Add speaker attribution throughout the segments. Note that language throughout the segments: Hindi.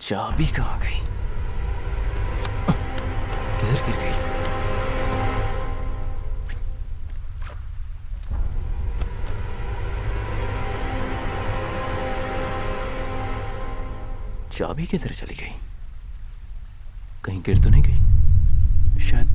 Speaker 1: चाबी कहाँ गई? किधर गिर गई? चाबी किधर चली गई? कहीं गिर तो नहीं गई? शायद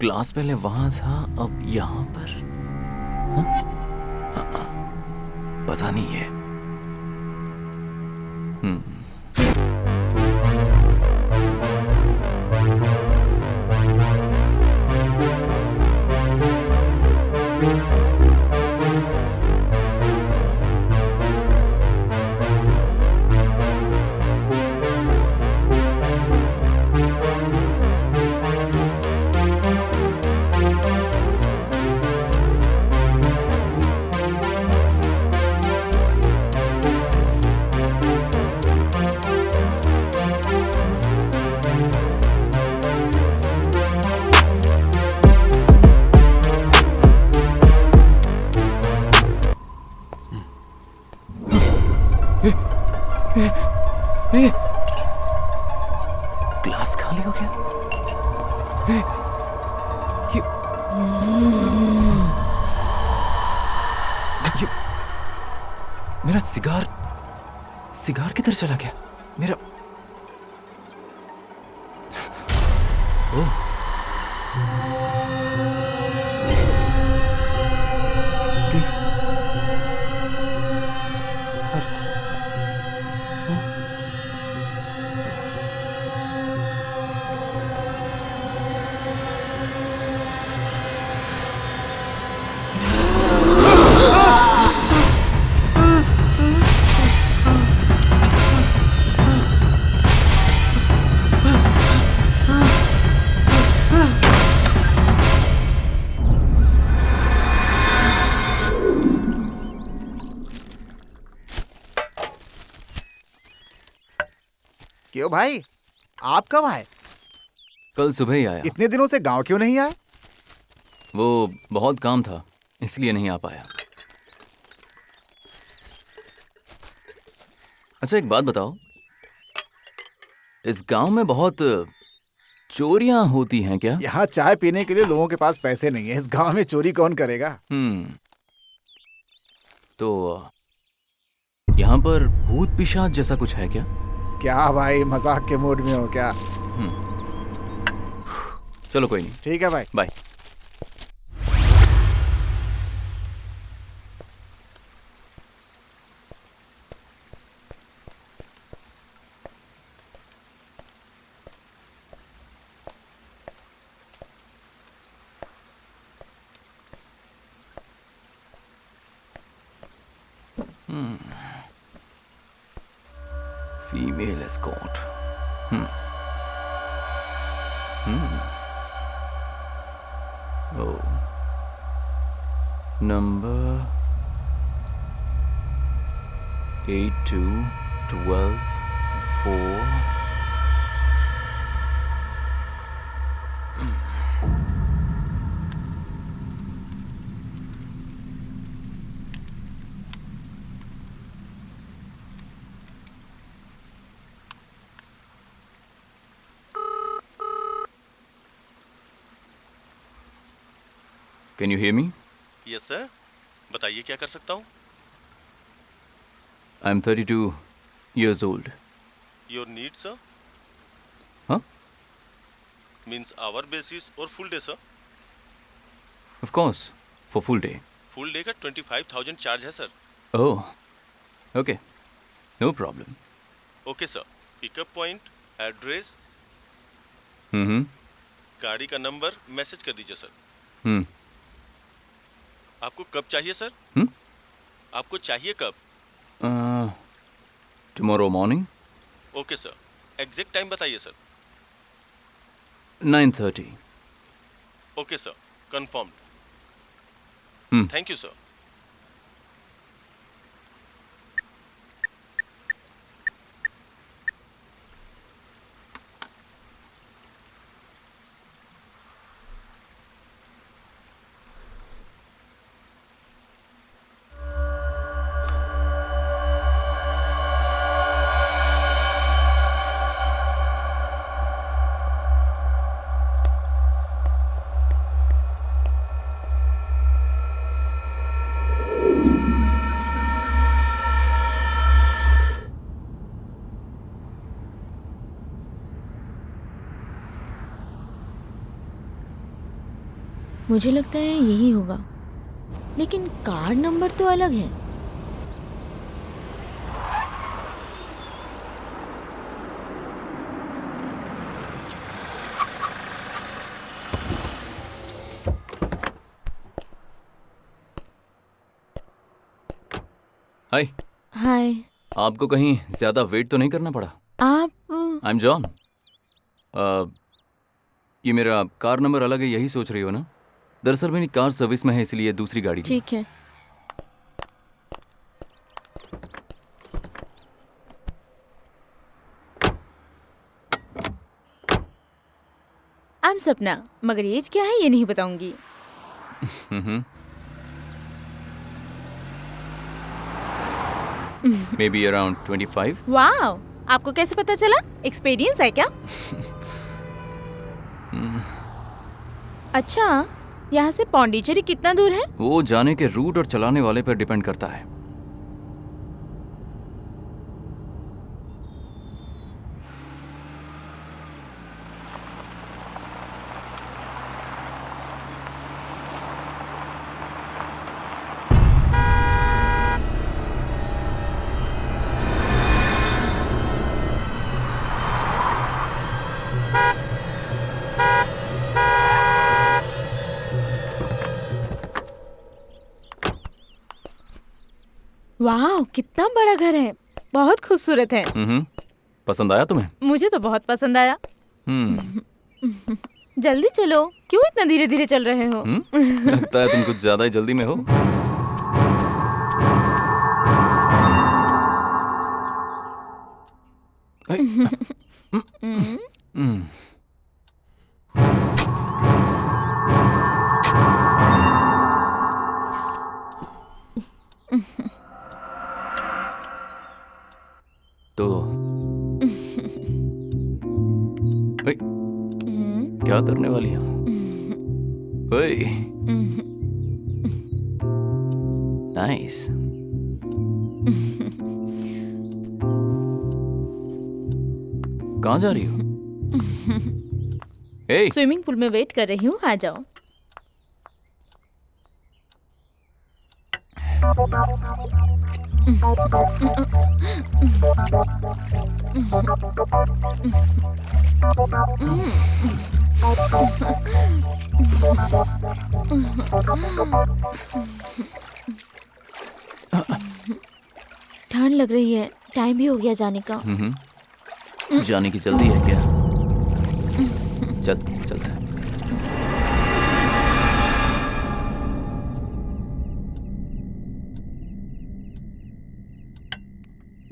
Speaker 1: ग्लास पहले वहां था, अब यहां पर। पता नहीं है। ग्लास खाली हो गया। ये मेरा सिगार किधर चला गया? मेरा ओह,
Speaker 2: क्यों भाई, आप कब आए?
Speaker 1: कल सुबह ही आया।
Speaker 2: इतने दिनों से गांव क्यों नहीं आए?
Speaker 1: वो बहुत काम था, इसलिए नहीं आ पाया। अच्छा, एक बात बताओ, इस गांव में बहुत चोरियां होती हैं क्या?
Speaker 2: यहाँ चाय पीने के लिए लोगों के पास पैसे नहीं है। इस गांव में चोरी कौन करेगा?
Speaker 1: तो यहाँ पर भूत पिशाच जैसा कुछ है क्या?
Speaker 2: क्या भाई, मजाक के मूड में हो क्या?
Speaker 1: चलो कोई नहीं।
Speaker 2: ठीक है भाई,
Speaker 1: bye. Female escort. Oh. Number 8212 4. Can you hear me?
Speaker 3: Yes sir, बताइए क्या कर सकता हूँ.
Speaker 1: I am 32 years old.
Speaker 3: Your need sir
Speaker 1: Huh?
Speaker 3: Means hour basis और full day sir.
Speaker 1: Of course, for full day.
Speaker 3: Full day का 25,000 चार्ज है sir.
Speaker 1: Oh, okay. No problem.
Speaker 3: Okay sir, pickup point, address,
Speaker 1: Mm-hmm.
Speaker 3: गाड़ी का नंबर मैसेज कर दीजिए सर.
Speaker 1: Hmm.
Speaker 3: आपको कब चाहिए सर?
Speaker 1: Hmm?
Speaker 3: आपको चाहिए कब?
Speaker 1: Tomorrow morning,
Speaker 3: okay sir, exact time बताइए sir.
Speaker 1: 9:30.
Speaker 3: Okay sir, confirmed.
Speaker 1: Hmm.
Speaker 3: Thank you sir.
Speaker 4: मुझे लगता है यही होगा, लेकिन कार नंबर तो अलग है.
Speaker 1: हाय.
Speaker 4: हाय,
Speaker 1: आपको कहीं ज्यादा वेट तो नहीं करना पड़ा?
Speaker 4: आप
Speaker 1: आई एम जॉन. ये मेरा कार नंबर अलग है, यही सोच रही हो ना? दरअसल मेरी कार सर्विस में है, इसलिए दूसरी गाड़ी ली.
Speaker 4: ठीक है. आई एम सपना, मगर एज क्या है ये नहीं बताऊंगी.
Speaker 1: May be around 25.
Speaker 4: वाओ, आपको कैसे पता चला? एक्सपीरियंस है क्या? अच्छा, यहाँ से पौंडीचेरी कितना दूर है?
Speaker 1: वो जाने के रूट और चलाने वाले पर डिपेंड करता है.
Speaker 4: वाह, कितना बड़ा घर है, बहुत खूबसूरत है.
Speaker 1: पसंद आया तुम्हें?
Speaker 4: मुझे तो बहुत पसंद आया. जल्दी चलो, क्यों इतना धीरे धीरे चल रहे हो?
Speaker 1: लगता है तुम कुछ ज्यादा ही जल्दी में हो. तो ओए, क्या करने वाली हो? ओए, नाइस. कहाँ जा रही हो? ए,
Speaker 4: स्विमिंग पूल में वेट कर रही हूँ, आ जाओ. ठंड लग रही है, टाइम भी हो गया जाने का.
Speaker 1: जाने की जल्दी है क्या? चल चलते हैं.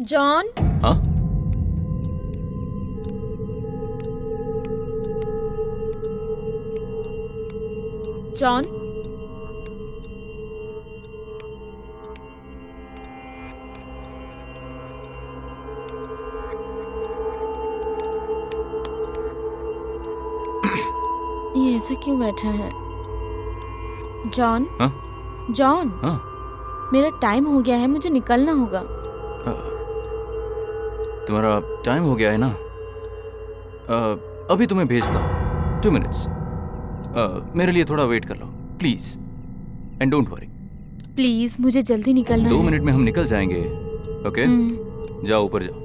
Speaker 4: जॉन,
Speaker 1: हाँ?
Speaker 4: जॉन, ये ऐसा क्यों बैठा है? जॉन,
Speaker 1: हाँ
Speaker 4: जॉन,
Speaker 1: हाँ
Speaker 4: मेरा टाइम हो गया है, मुझे निकलना होगा।
Speaker 1: तुम्हारा टाइम हो गया है ना? अभी तुम्हें भेजता हूँ। 2 मिनट्स। मेरे लिए थोड़ा वेट कर लो please, and don't worry.
Speaker 4: Please मुझे जल्दी निकलना
Speaker 1: 2
Speaker 4: है।
Speaker 1: मिनट में हम निकल जाएंगे। ओके जाओ ऊपर जाओ।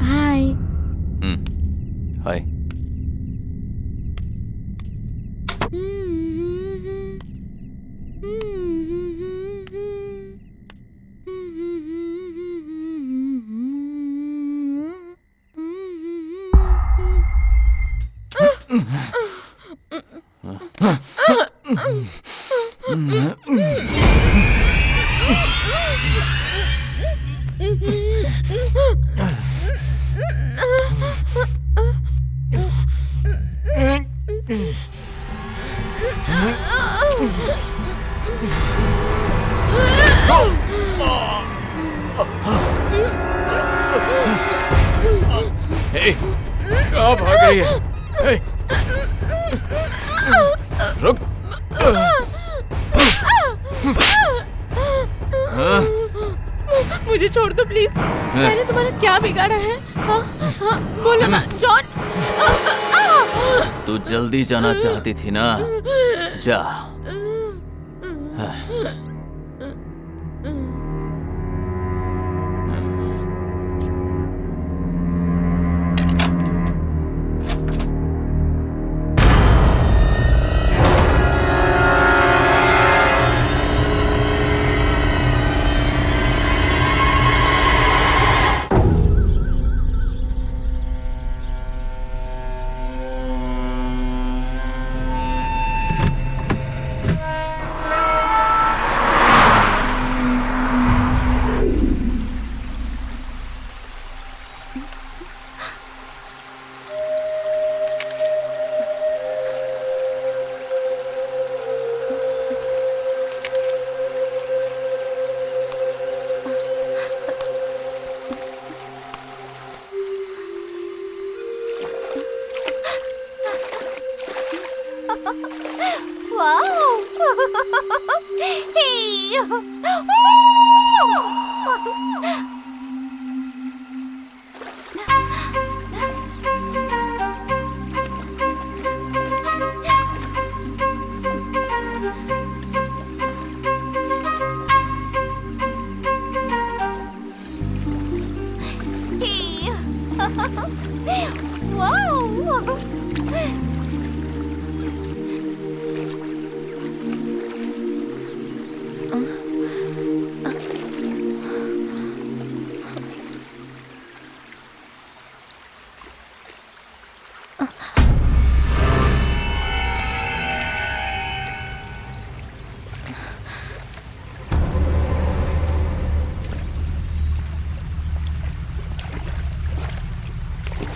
Speaker 4: हाय।
Speaker 1: हाय। हे, कहाँ भाग रही है? हे, रुक।
Speaker 4: मुझे छोड़ दो प्लीज। मैंने तुम्हारा क्या बिगाड़ा है? हाँ, हाँ, बोलो ना जॉन।
Speaker 1: तू जल्दी जाना चाहती थी ना? जा।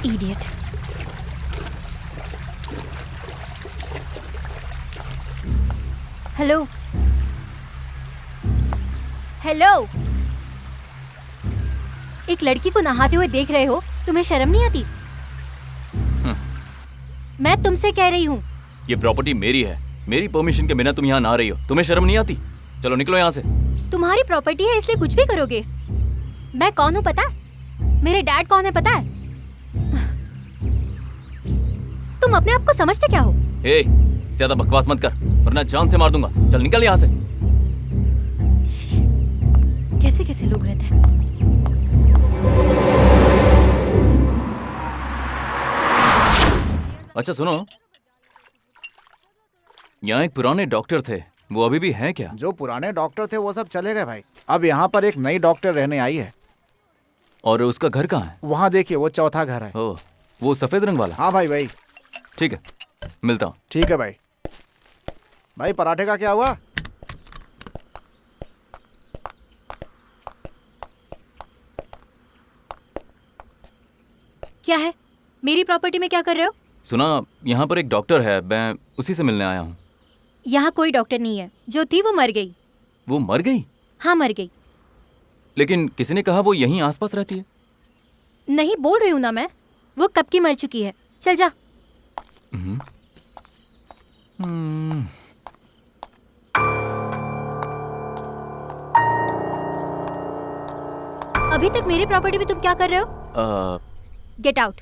Speaker 5: Idiot. हेलो हेलो, एक लड़की को नहाते हुए देख रहे हो? तुम्हें शर्म नहीं आती? मैं तुमसे कह रही हूँ।
Speaker 1: ये प्रॉपर्टी मेरी है, मेरी परमिशन के बिना तुम यहाँ नहा रही हो, तुम्हें शर्म नहीं आती? चलो निकलो यहाँ से।
Speaker 5: तुम्हारी प्रॉपर्टी है इसलिए कुछ भी करोगे। मैं कौन हूँ पता है? मेरे डैड कौन है पता है? तुम अपने आप को समझते क्या हो?
Speaker 1: ए, ज्यादा बकवास मत कर वरना जान से मार दूंगा। चल निकल यहाँ से।
Speaker 5: कैसे कैसे लोग रहते हैं।
Speaker 1: अच्छा सुनो, यहाँ एक पुराने डॉक्टर थे, वो अभी भी हैं क्या?
Speaker 2: जो पुराने डॉक्टर थे वो सब चले गए भाई। अब यहाँ पर एक नई डॉक्टर रहने आई है।
Speaker 1: और उसका घर कहाँ है?
Speaker 2: वहाँ देखिए, वो चौथा घर है।
Speaker 1: ओह, वो सफेद रंग वाला?
Speaker 2: हाँ भाई भाई।
Speaker 1: ठीक है, मिलता हूँ।
Speaker 2: ठीक है भाई। भाई पराठे का क्या हुआ?
Speaker 5: क्या है? मेरी प्रॉपर्टी में क्या कर रहे हो?
Speaker 1: सुना, यहाँ पर एक डॉक्टर है, मैं उसी से मिलने आया हूँ।
Speaker 5: यहाँ कोई डॉक्टर नहीं है। जो थी वो मर गई।
Speaker 1: वो मर गई?
Speaker 5: हाँ मर गई।
Speaker 1: लेकिन किसी ने कहा वो यहीं आसपास रहती है।
Speaker 5: नहीं बोल रही हूँ ना मैं, वो कब की मर चुकी है। चल जा। अभी तक मेरी प्रॉपर्टी में तुम क्या कर रहे हो? Get out.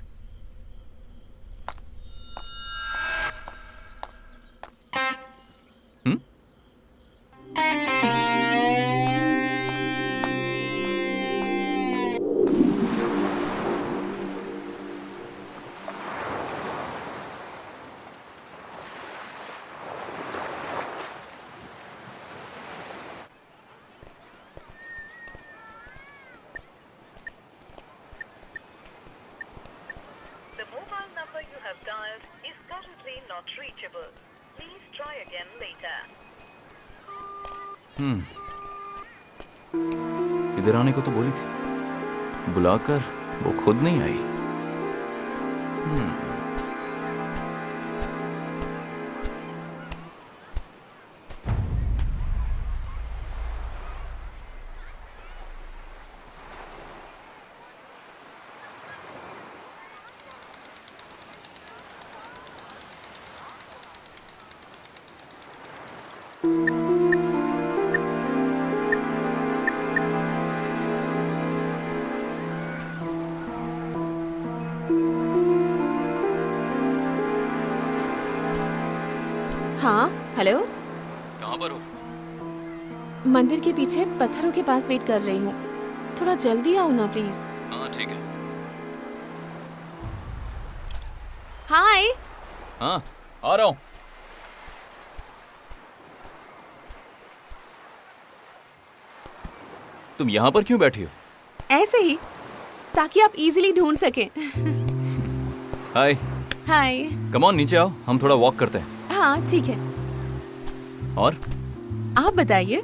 Speaker 6: The mobile number you have dialed is currently not reachable. Please try again later.
Speaker 1: इधर आने को तो बोली थी, बुलाकर वो खुद नहीं आई।
Speaker 7: हाँ हेलो।
Speaker 1: कहाँ पर हो?
Speaker 7: मंदिर के पीछे पत्थरों के पास वेट कर रही हूँ। थोड़ा जल्दी आओ ना प्लीज।
Speaker 1: हाँ ठीक है।
Speaker 7: हाय।
Speaker 1: हाँ आ रहा हूँ। तुम यहाँ पर क्यों बैठी हो?
Speaker 7: ऐसे ही, ताकि आप इजीली ढूंढ सकें।
Speaker 1: हाय।
Speaker 7: हाय।
Speaker 1: कम ऑन, नीचे आओ, हम थोड़ा वॉक करते हैं।
Speaker 7: हाँ ठीक है।
Speaker 1: और
Speaker 7: आप बताइए।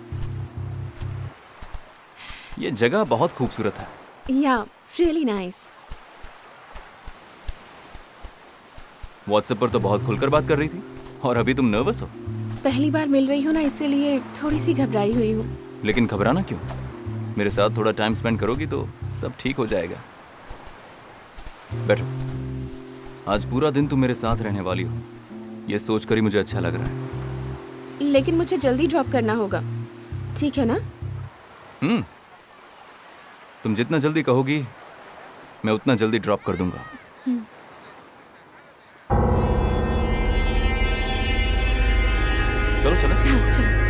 Speaker 1: ये जगह बहुत खूबसूरत है।
Speaker 7: या रियली नाइस।
Speaker 1: व्हाट्सएप पर तो बहुत खुलकर बात कर रही थी, और अभी तुम नर्वस हो।
Speaker 7: पहली बार मिल रही हूँ ना, इसीलिए थोड़ी सी घबराई हुई हूँ।
Speaker 1: लेकिन घबराना क्यों? मेरे साथ थोड़ा टाइम स्पेंड करोगी तो सब ठीक हो जाएगा। बैठो। आज पूरा दिन तुम मेरे साथ रहने वाली हो, ये सोचकर ही मुझे अच्छा लग रहा है।
Speaker 7: लेकिन मुझे जल्दी ड्रॉप करना होगा, ठीक है ना?
Speaker 1: तुम जितना जल्दी कहोगी मैं उतना जल्दी ड्रॉप कर दूंगा। चलो चलो।
Speaker 7: हाँ चलो।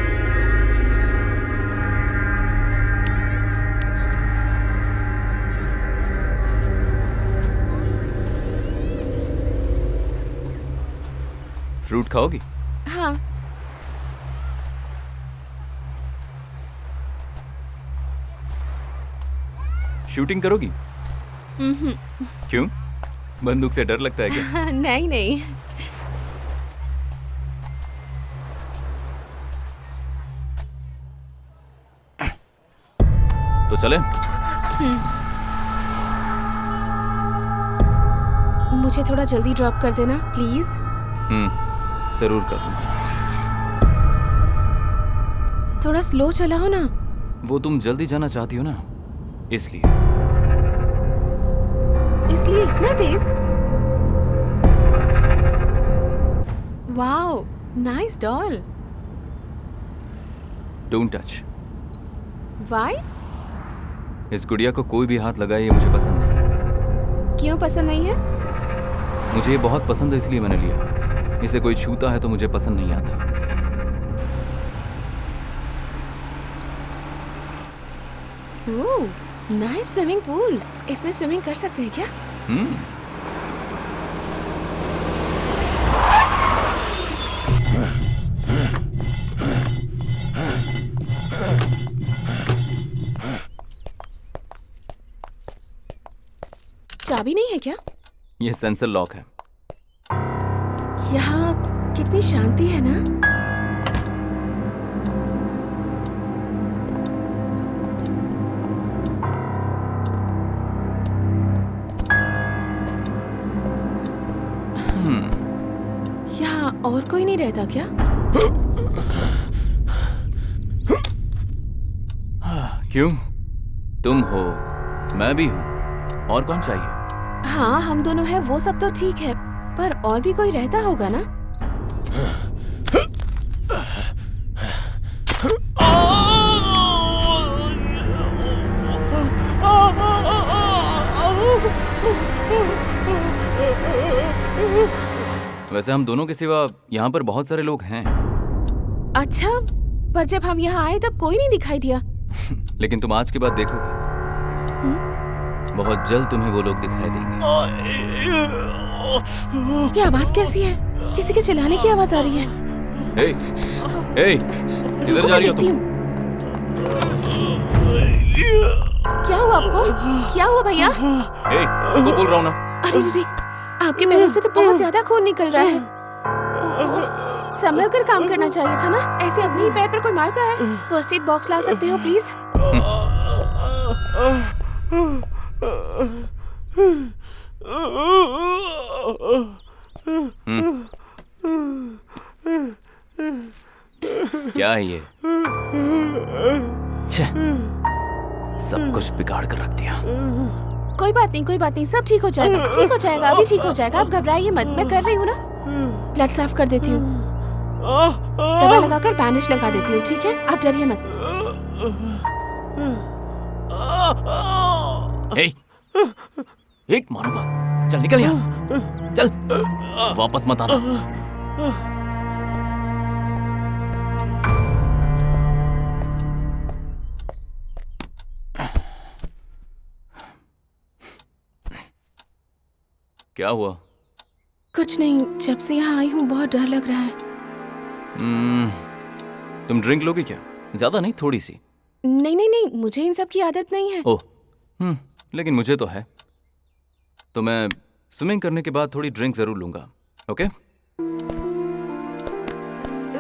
Speaker 1: फ्रूट खाओगी?
Speaker 7: हाँ।
Speaker 1: शूटिंग करोगी? क्यों? बंदूक से डर लगता है क्या?
Speaker 7: नहीं नहीं।
Speaker 1: तो चले?
Speaker 7: मुझे थोड़ा जल्दी ड्रॉप कर देना प्लीज।
Speaker 1: जरूर कर दूंगा।
Speaker 7: थोड़ा स्लो चलाओ ना।
Speaker 1: वो तुम जल्दी जाना चाहती हो ना, इसलिए।
Speaker 7: इसलिए इतना तेज? Wow, nice doll.
Speaker 1: Don't touch.
Speaker 7: Why?
Speaker 1: इस गुड़िया को कोई भी हाथ लगाए, ये मुझे पसंद नहीं।
Speaker 7: क्यों पसंद नहीं है?
Speaker 1: मुझे ये बहुत पसंद है, इसलिए मैंने लिया। इसे कोई छूता है तो मुझे पसंद नहीं आता।
Speaker 7: ओह, नाइस स्विमिंग पूल। इसमें स्विमिंग कर सकते हैं क्या? चाबी नहीं है क्या?
Speaker 1: ये सेंसर लॉक है।
Speaker 7: यहाँ कितनी शांति है ना। यहाँ और कोई नहीं रहता क्या?
Speaker 1: क्यों? तुम हो, मैं भी हूँ, और कौन चाहिए?
Speaker 7: हाँ, हम दोनों हैं वो सब तो ठीक है, पर और भी कोई रहता होगा ना?
Speaker 1: वैसे हम दोनों के सिवा यहाँ पर बहुत सारे लोग हैं।
Speaker 7: अच्छा, पर जब हम यहाँ आए तब कोई नहीं दिखाई दिया।
Speaker 1: लेकिन तुम आज के बाद देखोगे, बहुत जल्द तुम्हें वो लोग दिखाई देंगे।
Speaker 7: ये आवाज कैसी है? किसी के चिल्लाने की आवाज आ रही है।
Speaker 1: ए, ए, किधर जा रही हो तुम?
Speaker 7: क्या हुआ आपको? क्या हुआ भैया?
Speaker 1: ए, तुमको बोल रहा हूँ ना।
Speaker 7: अरे रे, आपके पैरों से तो बहुत ज्यादा खून निकल रहा है। संभल कर काम करना चाहिए था ना, ऐसे अपने ही पैर पर कोई मारता है। फर्स्ट एड बॉक्स ला सकते हो प्लीज?
Speaker 1: क्या है ये? छे, सब कुछ बिगाड़ कर रख दिया।
Speaker 7: कोई बात नहीं, सब ठीक हो जाएगा, ठीक हो जाएगा, अभी ठीक हो जाएगा। आप घबराइए मत, मैं कर रही हूँ ना। ब्लड साफ कर देती हूँ, दवा लगाकर बैंडेज लगा देती हूँ, ठीक है? आप डरिए मत।
Speaker 1: ए, एक मारूंगा। चल निकल यहाँ से, चल, वापस मत आना। क्या हुआ?
Speaker 7: कुछ नहीं, जब से यहाँ आई हूँ बहुत डर लग रहा है।
Speaker 1: तुम ड्रिंक लोगी क्या? ज्यादा नहीं, थोड़ी सी।
Speaker 7: नहीं, मुझे इन सब की आदत नहीं है।
Speaker 1: ओह, लेकिन मुझे तो है। तो मैं स्विमिंग करने के बाद थोड़ी ड्रिंक जरूर लूंगा, ओके?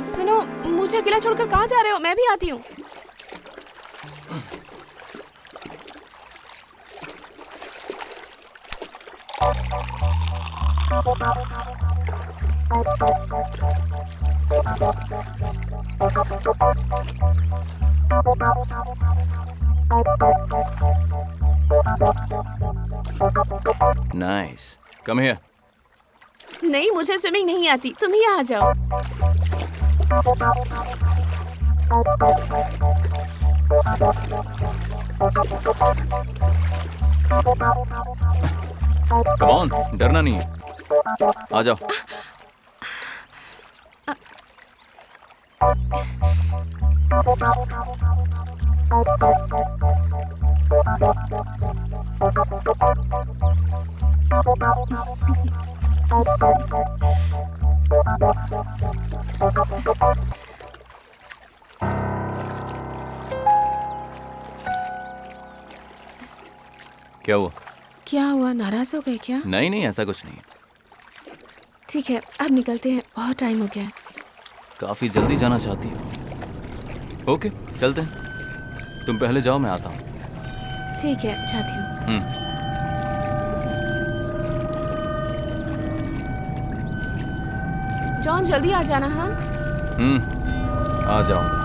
Speaker 7: सुनो, मुझे अकेला छोड़कर कहाँ जा रहे हो? मैं भी आती हूँ।
Speaker 1: Nice, come here.
Speaker 7: नहीं, मुझे स्विमिंग नहीं आती, तुम ही आ जाओ।
Speaker 1: कम ऑन, डरना नहीं है, आ जाओ। क्या हुआ?
Speaker 7: क्या हुआ, नाराज हो गए क्या?
Speaker 1: नहीं, ऐसा कुछ नहीं।
Speaker 7: ठीक है, अब निकलते हैं, बहुत टाइम हो गया है।
Speaker 1: काफी जल्दी जाना चाहती हो? ओके, चलते हैं। तुम पहले जाओ, मैं आता हूँ।
Speaker 7: ठीक है, जाती हूँ। जॉन, जल्दी आ जाना। हाँ,
Speaker 1: आ जाऊंगा।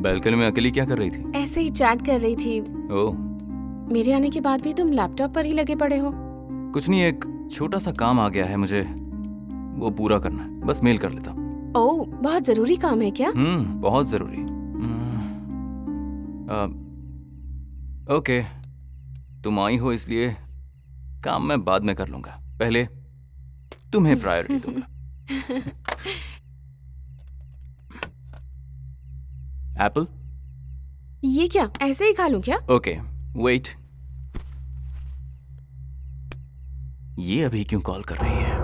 Speaker 1: बैल्कनी में अकेली क्या कर रही थी?
Speaker 7: ऐसे ही चैट कर रही थी।
Speaker 1: ओह,
Speaker 7: मेरे आने के बाद भी तुम लैपटॉप पर ही लगे पड़े हो।
Speaker 1: कुछ नहीं, एक छोटा सा काम आ गया है मुझे, वो पूरा करना है। बस मेल कर लेता हूँ।
Speaker 7: ओह, बहुत जरूरी काम है क्या?
Speaker 1: बहुत जरूरी। ओके, तुम आई हो इसलिए काम मैं बाद में कर लूंगा, पहले तुम्हें प्रायोरिटी दूंगा। एप्पल?
Speaker 7: ये क्या, ऐसे ही खा लूं क्या?
Speaker 1: Okay, wait. ये अभी क्यों कॉल कर रही है?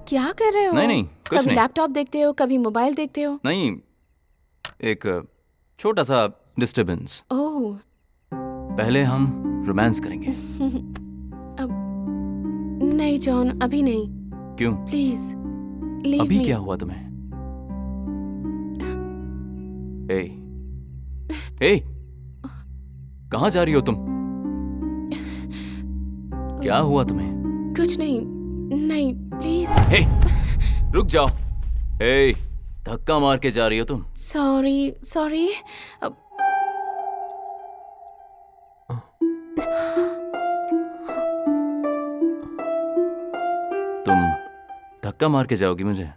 Speaker 7: क्या कर रहे हो?
Speaker 1: नहीं, कुछ
Speaker 7: कभी
Speaker 1: नहीं।
Speaker 7: लैपटॉप देखते हो, कभी मोबाइल देखते हो।
Speaker 1: नहीं, एक छोटा सा डिस्टरबेंस।
Speaker 7: ओह,
Speaker 1: पहले हम रोमांस करेंगे।
Speaker 7: नहीं जॉन, अभी नहीं।
Speaker 1: क्यों?
Speaker 7: प्लीज लीव
Speaker 1: अभी
Speaker 7: मी।
Speaker 1: क्या हुआ तुम्हें? ए, ए, कहाँ जा रही हो तुम? क्या हुआ तुम्हें?
Speaker 7: कुछ नहीं, नहीं प्लीज।
Speaker 1: हे, रुक जाओ। हे, धक्का मार के जा रही हो तुम।
Speaker 7: Sorry sorry.
Speaker 1: तुम धक्का मार के जाओगी मुझे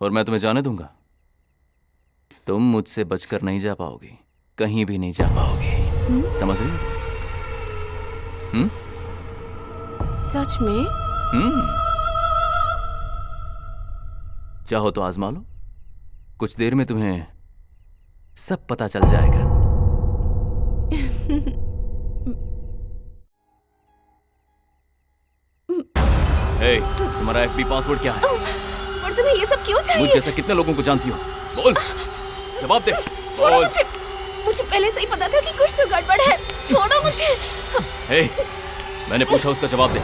Speaker 1: और मैं तुम्हें जाने दूंगा? तुम मुझसे बचकर नहीं जा पाओगी, कहीं भी नहीं जा पाओगी। समझ रही हो?
Speaker 7: सच में?
Speaker 1: चाहो तो आजमा लो, कुछ देर में तुम्हें सब पता चल जाएगा। हे, तुम्हारा एफबी पासवर्ड क्या है?
Speaker 7: पर तुम्हें ये सब क्यों चाहिए?
Speaker 1: मुझ जैसा कितने लोगों को जानती हो? बोल, जवाब दे।
Speaker 7: छोड़ो
Speaker 1: बोल।
Speaker 7: मुझे पहले से ही पता था कि कुछ तो गड़बड़ है। छोड़ो मुझे।
Speaker 1: हे, मैंने पूछा, उसका जवाब दे।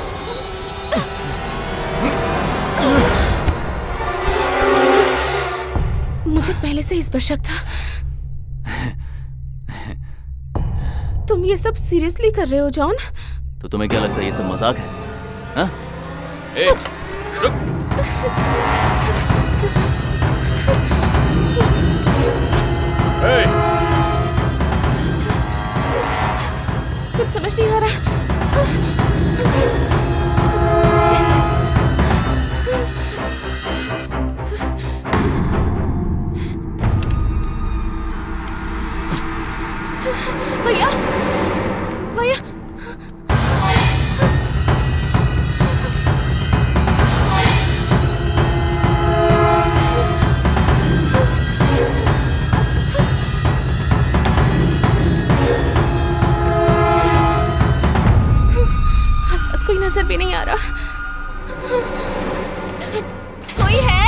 Speaker 7: मुझे पहले से इस पर शक था। तुम ये सब सीरियसली कर रहे हो जॉन?
Speaker 1: तो तुम्हें क्या लगता है ये सब मजाक है? हाँ? ए, रुक। ए,
Speaker 7: कुछ समझ नहीं आ रहा। भैया, भैया, आसपास कोई नजर भी नहीं आ रहा। कोई है?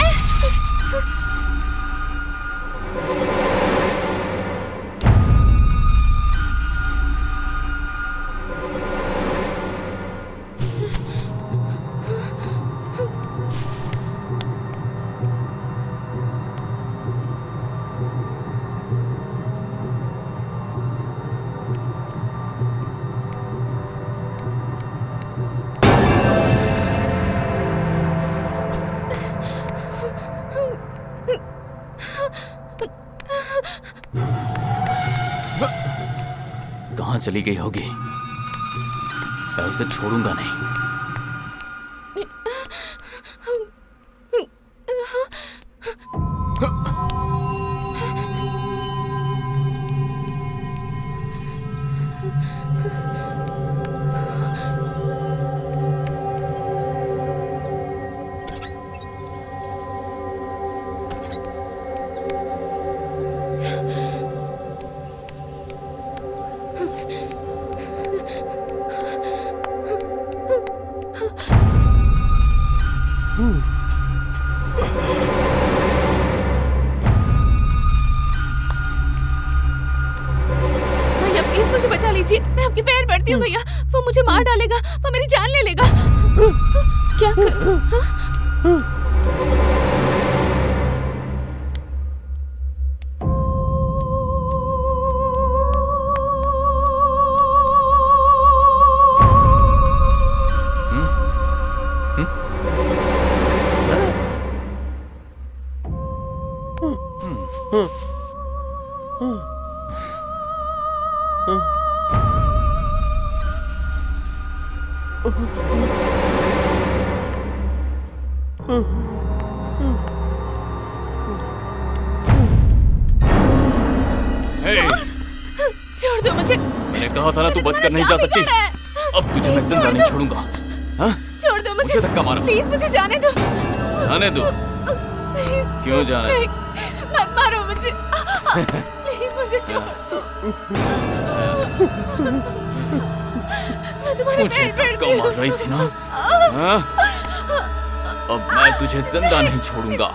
Speaker 1: कहाँ चली गई होगी? मैं उसे छोड़ूंगा नहीं। भैया प्लीज मुझे बचा लीजिए, मैं आपके पैर पड़ती हूँ भैया। वो मुझे मार डालेगा, वो मेरी जान ले लेगा। क्या कर... हे,
Speaker 7: छोड़ दो मुझे,
Speaker 1: मैंने कहा था ना तू बचकर नहीं जा सकती। अब तुझे मैं जिंदा नहीं छोड़ूंगा। हाँ?
Speaker 7: छोड़ दो मुझे,
Speaker 1: मुझे धक्का मारो।
Speaker 7: प्लीज मुझे जाने दो,
Speaker 1: जाने दो।
Speaker 7: प्लीज।
Speaker 1: क्यों जाने
Speaker 7: नहीं, मत मारो मुझे, प्लीज मुझे छोड़ दो। मैं तुम्हारे
Speaker 1: मुझे
Speaker 7: पैर
Speaker 1: धक्का
Speaker 7: पड़ती
Speaker 1: मार रही थी ना? हाँ? अब मैं तुझे जिंदा नहीं छोड़ूंगा।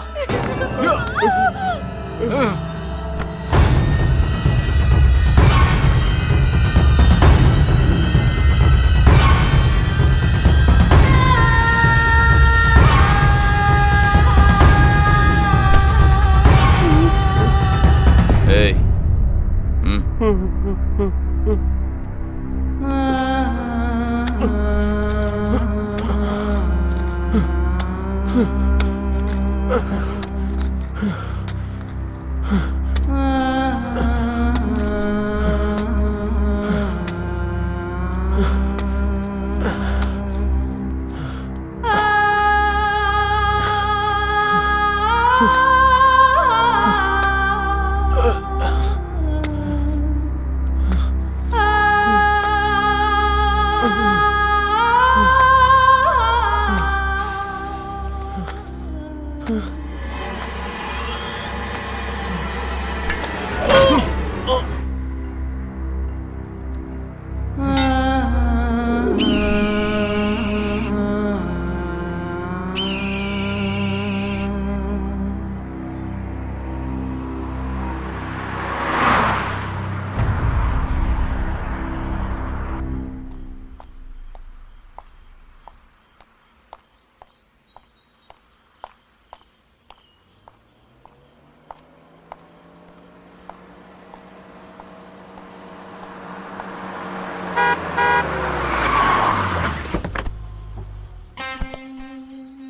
Speaker 1: Hey.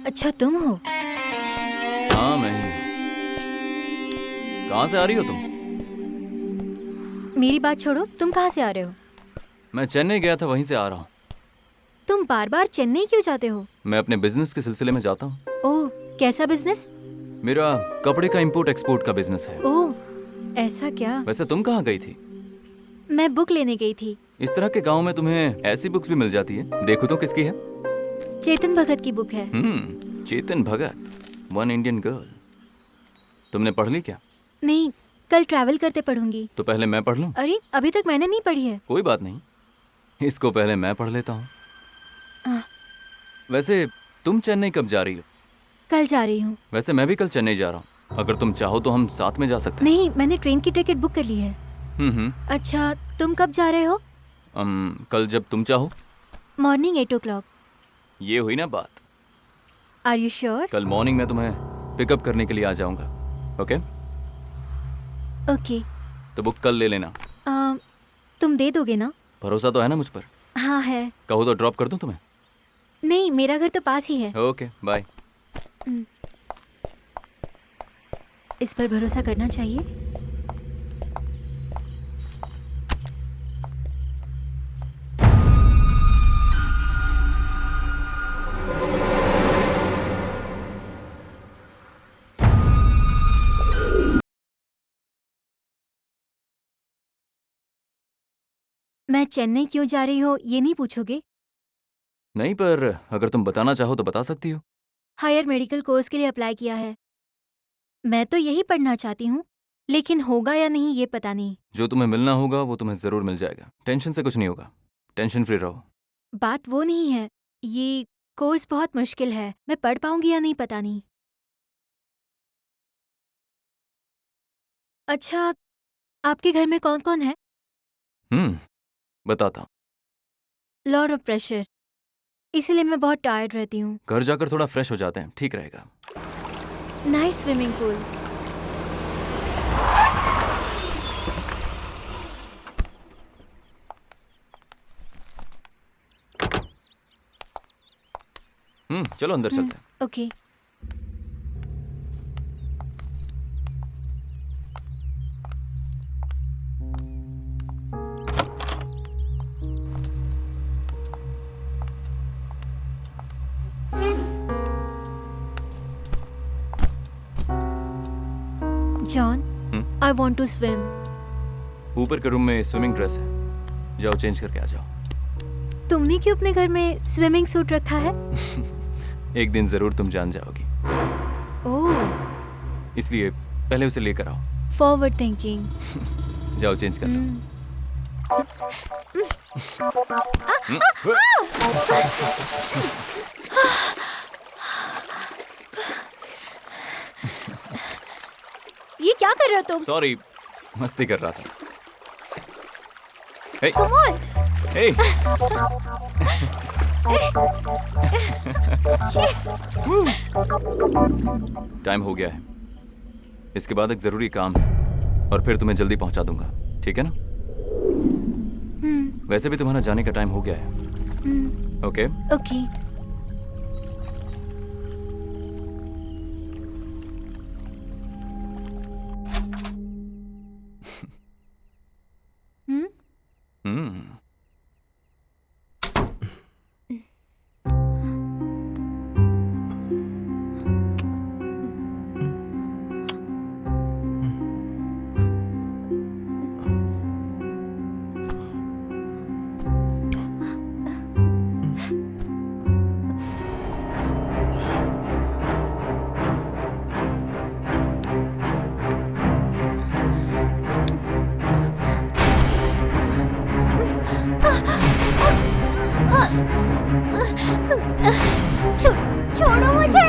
Speaker 5: अच्छा तुम हो?
Speaker 1: हाँ मैं ही। कहाँ से आ रही हो तुम?
Speaker 5: मेरी बात छोड़ो, तुम कहाँ से आ रहे हो?
Speaker 1: मैं चेन्नई गया था, वहीं से आ रहा हूँ।
Speaker 5: तुम बार बार चेन्नई क्यों जाते हो?
Speaker 1: मैं अपने बिजनेस के सिलसिले में जाता हूँ।
Speaker 5: ओह, कैसा बिजनेस?
Speaker 1: मेरा कपड़े का इंपोर्ट एक्सपोर्ट का बिजनेस है।
Speaker 5: ओह, ऐसा क्या?
Speaker 1: वैसे तुम कहाँ गई थी?
Speaker 5: मैं बुक लेने गई थी।
Speaker 1: इस तरह के गांव में तुम्हें ऐसी बुक्स भी मिल जाती है। देखो तो किसकी है?
Speaker 5: चेतन भगत की बुक है।
Speaker 1: Chetan Bhagat, one Indian girl. तुमने पढ़ ली क्या?
Speaker 5: नहीं, कल ट्रैवल करते पढ़ूंगी।
Speaker 1: तो पहले मैं पढ़ लूं?
Speaker 5: अरे अभी तक मैंने नहीं पढ़ी है।
Speaker 1: कोई बात नहीं, इसको पहले मैं पढ़ लेता हूँ।
Speaker 5: आह।
Speaker 1: वैसे तुम चेन्नई कब जा रही हो?
Speaker 5: कल जा रही हूँ।
Speaker 1: वैसे मैं भी कल चेन्नई जा रहा हूँ। अगर तुम चाहो तो हम साथ में जा सकते हैं।
Speaker 5: नहीं, मैंने ट्रेन की टिकट बुक कर ली है।
Speaker 1: हम्म।
Speaker 5: अच्छा, तुम कब जा रहे हो?
Speaker 1: कल जब तुम चाहो।
Speaker 5: Morning 8 o'clock।
Speaker 1: ये हुई ना बात।
Speaker 5: Are you sure?
Speaker 1: कल मॉर्निंग में तुम्हें पिकअप करने के लिए आ जाऊंगा। ओके?
Speaker 5: ओके।
Speaker 1: तो बुक कल ले लेना।
Speaker 5: तुम दे दोगे ना?
Speaker 1: भरोसा तो है ना मुझ पर?
Speaker 5: हाँ है।
Speaker 1: कहो तो ड्रॉप कर दूं तुम्हें?
Speaker 5: नहीं, मेरा घर तो पास ही है।
Speaker 1: Okay bye.
Speaker 5: इस पर भरोसा करना चाहिए। मैं चेन्नई क्यों जा रही हो ये नहीं पूछोगे?
Speaker 1: नहीं, पर अगर तुम बताना चाहो तो बता सकती हो।
Speaker 5: हायर मेडिकल कोर्स के लिए अप्लाई किया है। मैं तो यही पढ़ना चाहती हूँ, लेकिन होगा या नहीं ये पता नहीं।
Speaker 1: जो तुम्हें मिलना होगा वो तुम्हें जरूर मिल जाएगा। टेंशन से कुछ नहीं होगा। टेंशन फ्री रहो।
Speaker 5: बात वो नहीं है, ये कोर्स बहुत मुश्किल है। मैं पढ़ पाऊंगी या नहीं पता नहीं। अच्छा, आपके घर में कौन कौन है?
Speaker 1: बताता हूँ।
Speaker 5: लॉट ऑफ प्रेशर, इसीलिए मैं बहुत टायर्ड रहती हूँ।
Speaker 1: घर जाकर थोड़ा फ्रेश हो जाते हैं, ठीक रहेगा।
Speaker 5: Nice swimming pool.
Speaker 1: चलो अंदर चलते हैं।
Speaker 5: Okay. John, I want to swim.
Speaker 1: ऊपर के रूम में स्विमिंग ड्रेस है, जाओ चेंज करके आ जाओ।
Speaker 5: तुमने क्यों अपने घर में स्विमिंग सूट रखा है?
Speaker 1: एक दिन जरूर तुम जान जाओगी,
Speaker 5: ओह,
Speaker 1: इसलिए पहले उसे लेकर आओ।
Speaker 5: Forward thinking.
Speaker 1: जाओ चेंज कर लो।
Speaker 5: ये क्या कर रहे हो तुम?
Speaker 1: सॉरी, मस्ती कर रहा था। Hey.
Speaker 5: Come on.
Speaker 1: Hey. Time हो गया है, इसके बाद एक जरूरी काम है और फिर तुम्हें जल्दी पहुंचा दूंगा, ठीक है ना? वैसे भी तुम्हारा जाने का टाइम हो गया है। ओके?
Speaker 5: ओके। छोड़ो मुझे।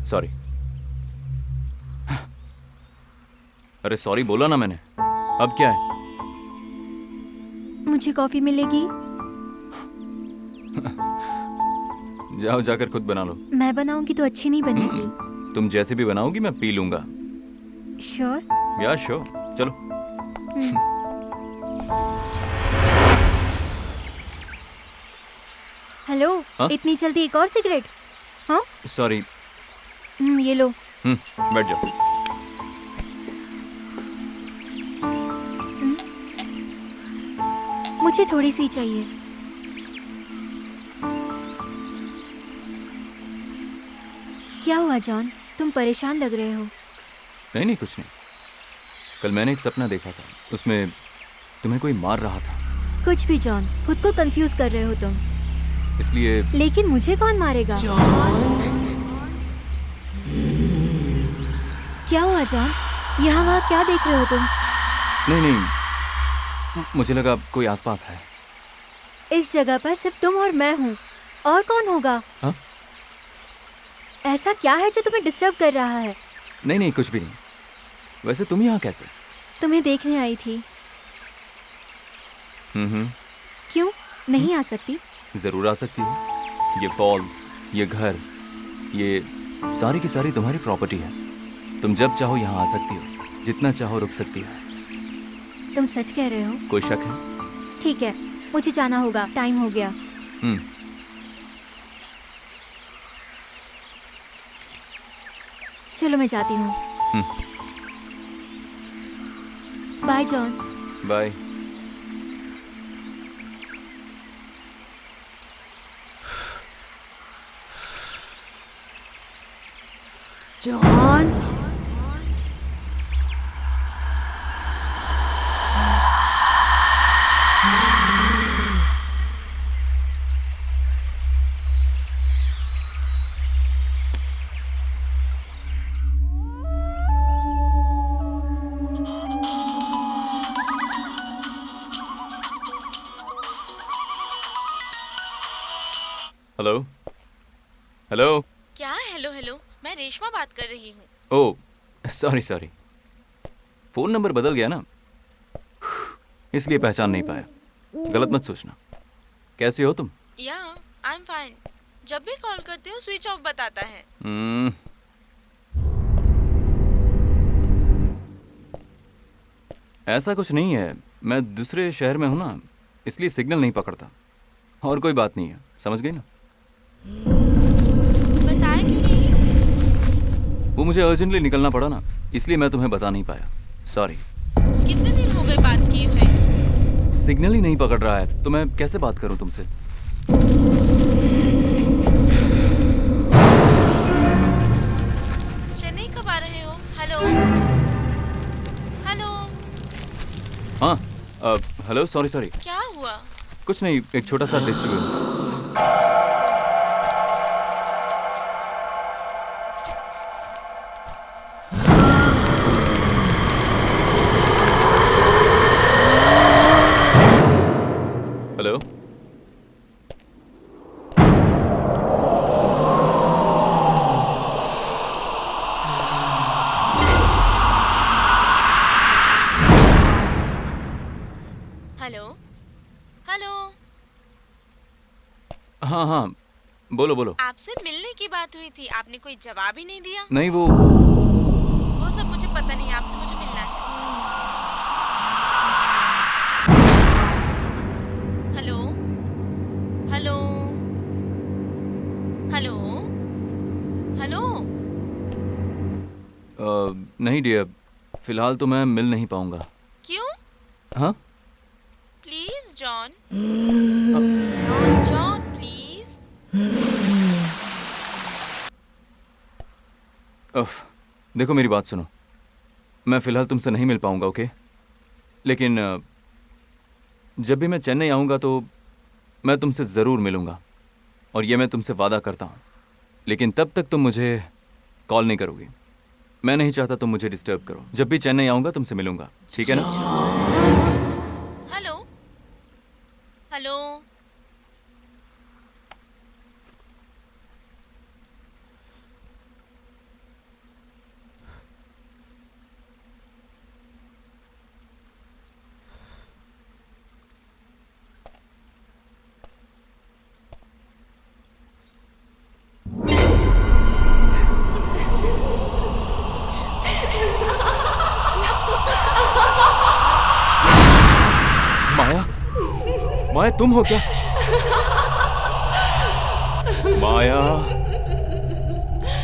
Speaker 1: सॉरी। अरे सॉरी बोला ना मैंने, अब क्या है?
Speaker 5: मुझे कॉफी मिलेगी?
Speaker 1: जाओ जाकर खुद बना लो।
Speaker 5: मैं बनाऊंगी तो अच्छी नहीं बनेगी।
Speaker 1: तुम जैसे भी बनाओगी मैं पी लूंगा।
Speaker 5: श्योर?
Speaker 1: या श्योर, चलो।
Speaker 5: हेलो,
Speaker 1: हाँ?
Speaker 5: इतनी जल्दी एक और सिगरेट? हाँ?
Speaker 1: सॉरी।
Speaker 5: ये लो।
Speaker 1: बैठ जाओ।
Speaker 5: मुझे थोड़ी सी चाहिए। क्या हुआ जॉन, तुम परेशान लग रहे हो?
Speaker 1: नहीं नहीं, कुछ नहीं। कल मैंने एक सपना देखा था, उसमें तुम्हें कोई मार रहा था।
Speaker 5: कुछ भी जॉन, खुद को कंफ्यूज कर रहे हो तुम।
Speaker 1: इसलिए
Speaker 5: लेकिन मुझे कौन मारेगा? क्या हुआ जॉन, यहाँ वहाँ क्या देख रहे हो तुम?
Speaker 1: नहीं नहीं, मुझे लगा कोई आसपास है।
Speaker 5: इस जगह पर सिर्फ तुम और मैं हूँ, और कौन होगा?
Speaker 1: हाँ?
Speaker 5: ऐसा क्या है जो तुम्हें डिस्टर्ब कर रहा है?
Speaker 1: नहीं नहीं, कुछ भी नहीं। वैसे तुम यहाँ कैसे?
Speaker 5: तुम्हें देखने आई थी। क्यों नहीं आ सकती?
Speaker 1: जरूर आ सकती हो। ये फॉल्स, ये घर, ये सारी की सारी तुम्हारी प्रॉपर्टी है। तुम जब चाहो यहाँ आ सकती हो, जितना चाहो रुक सकती हो।
Speaker 5: तुम सच कह रहे हो?
Speaker 1: कोई शक है?
Speaker 5: ठीक है, मुझे जाना होगा, टाइम हो गया। चलो मैं जाती हूँ। Bye John.
Speaker 1: Bye.
Speaker 5: John.
Speaker 1: Hello hello.
Speaker 4: क्या हेलो हेलो, मैं रेशमा बात कर रही हूँ।
Speaker 1: Oh sorry sorry, phone number बदल गया ना, इसलिए पहचान नहीं पाया। गलत मत सोचना। कैसे हो तुम?
Speaker 4: या आई एम फाइन। जब भी कॉल करते हो स्विच ऑफ बताता है।
Speaker 1: ऐसा कुछ नहीं है, मैं दूसरे शहर में हूं ना, इसलिए सिग्नल नहीं पकड़ता। और कोई बात नहीं है, समझ गई ना?
Speaker 4: बताया क्यों नहीं?
Speaker 1: वो मुझे अर्जेंटली निकलना पड़ा ना, इसलिए मैं तुम्हें बता नहीं पाया। सॉरी।
Speaker 4: कितने दिन हो गए बात किए हुए?
Speaker 1: सिग्नल ही नहीं पकड़ रहा है, तो मैं कैसे बात करूं तुमसे?
Speaker 4: चेन्नई कब आ रहे हो? Hello hello.
Speaker 1: हाँ हेलो, सॉरी सॉरी।
Speaker 4: क्या हुआ?
Speaker 1: कुछ नहीं, एक छोटा सा डिस्टर्बेंस। हेलो।
Speaker 4: Hello hello.
Speaker 1: हाँ हाँ, बोलो बोलो।
Speaker 4: आपसे मिलने की बात हुई थी, आपने कोई जवाब ही नहीं दिया।
Speaker 1: नहीं, वो
Speaker 4: सब मुझे पता नहीं, आपसे मुझे मिलना है। Hello hello hello hello.
Speaker 1: नहीं डियर, फिलहाल तो मैं मिल नहीं पाऊंगा।
Speaker 4: क्यों?
Speaker 1: हाँ?
Speaker 4: Please John, John please.
Speaker 1: देखो मेरी बात सुनो, मैं फिलहाल तुमसे नहीं मिल पाऊंगा, ओके? लेकिन जब भी मैं चेन्नई आऊंगा तो मैं तुमसे ज़रूर मिलूंगा, और ये मैं तुमसे वादा करता हूँ। लेकिन तब तक तुम मुझे कॉल नहीं करोगी। मैं नहीं चाहता तुम मुझे डिस्टर्ब करो। जब भी चेन्नई आऊंगा तुमसे मिलूंगा, ठीक है ना?
Speaker 4: Hello hello.
Speaker 1: माया, माया तुम हो क्या? माया,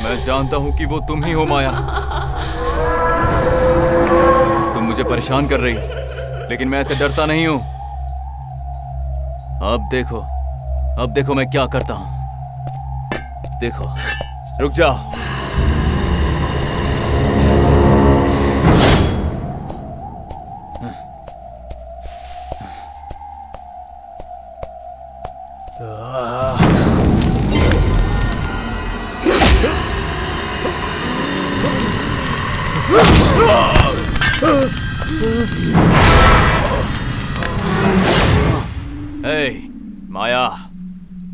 Speaker 1: मैं जानता हूं कि वो तुम ही हो माया। तुम मुझे परेशान कर रही, लेकिन मैं ऐसे डरता नहीं हूं। अब देखो मैं क्या करता हूं। देखो, रुक जाओ। माया,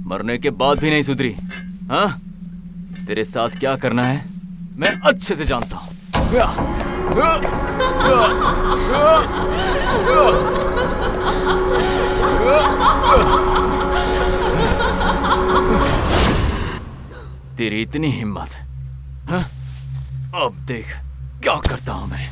Speaker 1: मरने के बाद भी नहीं सुधरी, हाँ? तेरे साथ क्या करना है मैं अच्छे से जानता हूं। तेरी इतनी हिम्मत अब देख क्या करता हूं मैं।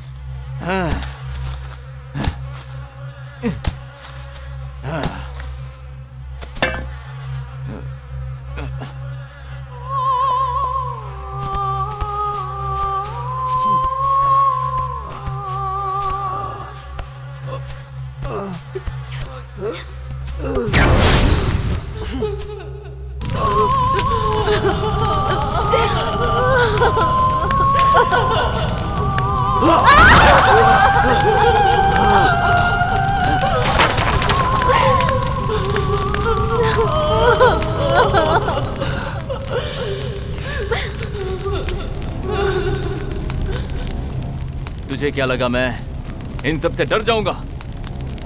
Speaker 1: तुझे क्या लगा मैं इन सब से डर जाऊंगा?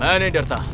Speaker 1: मैं नहीं डरता।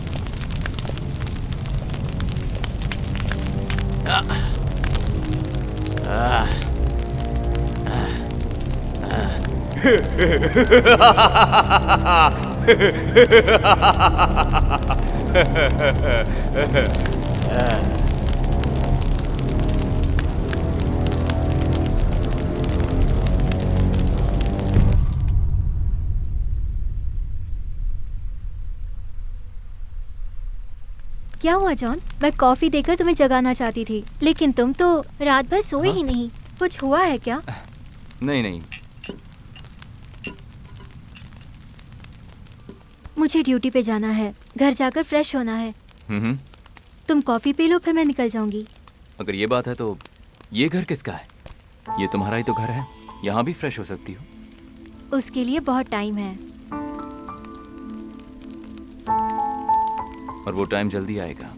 Speaker 5: क्या हुआ जॉन? मैं कॉफी देकर तुम्हें जगाना चाहती थी, लेकिन तुम तो रात भर सोए ही नहीं। कुछ हुआ है क्या?
Speaker 1: नहीं नहीं,
Speaker 5: मुझे ड्यूटी पे जाना है, घर जाकर फ्रेश होना है। तुम कॉफी पी लो, फिर मैं निकल जाऊंगी।
Speaker 1: अगर ये बात है तो ये घर किसका है? ये तुम्हारा ही तो घर है, यहाँ भी फ्रेश हो सकती हो।
Speaker 5: उसके लिए बहुत टाइम है।
Speaker 1: और वो टाइम जल्दी आएगा।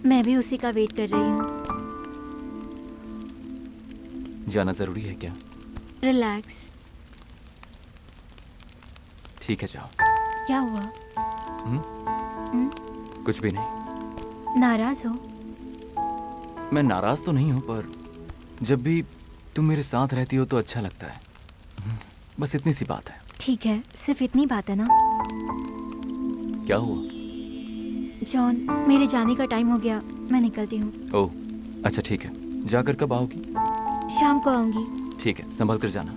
Speaker 5: मैं भी उसी का वेट कर रही हूँ।
Speaker 1: जाना जरूरी है क्या?
Speaker 5: रिलैक्स।
Speaker 1: ठीक है जाओ।
Speaker 5: क्या हुआ?
Speaker 1: कुछ भी नहीं।
Speaker 5: नाराज हो?
Speaker 1: मैं नाराज तो नहीं हूं, पर जब भी तुम मेरे साथ रहती हो तो अच्छा लगता है। बस इतनी सी बात है।
Speaker 5: ठीक है, सिर्फ इतनी बात है ना?
Speaker 1: क्या हुआ?
Speaker 5: जॉन, मेरे जाने का टाइम हो गया, मैं निकलती हूँ।
Speaker 1: ओह अच्छा ठीक है। जाकर कब आओगी?
Speaker 5: शाम को आऊंगी।
Speaker 1: ठीक है, संभल कर जाना।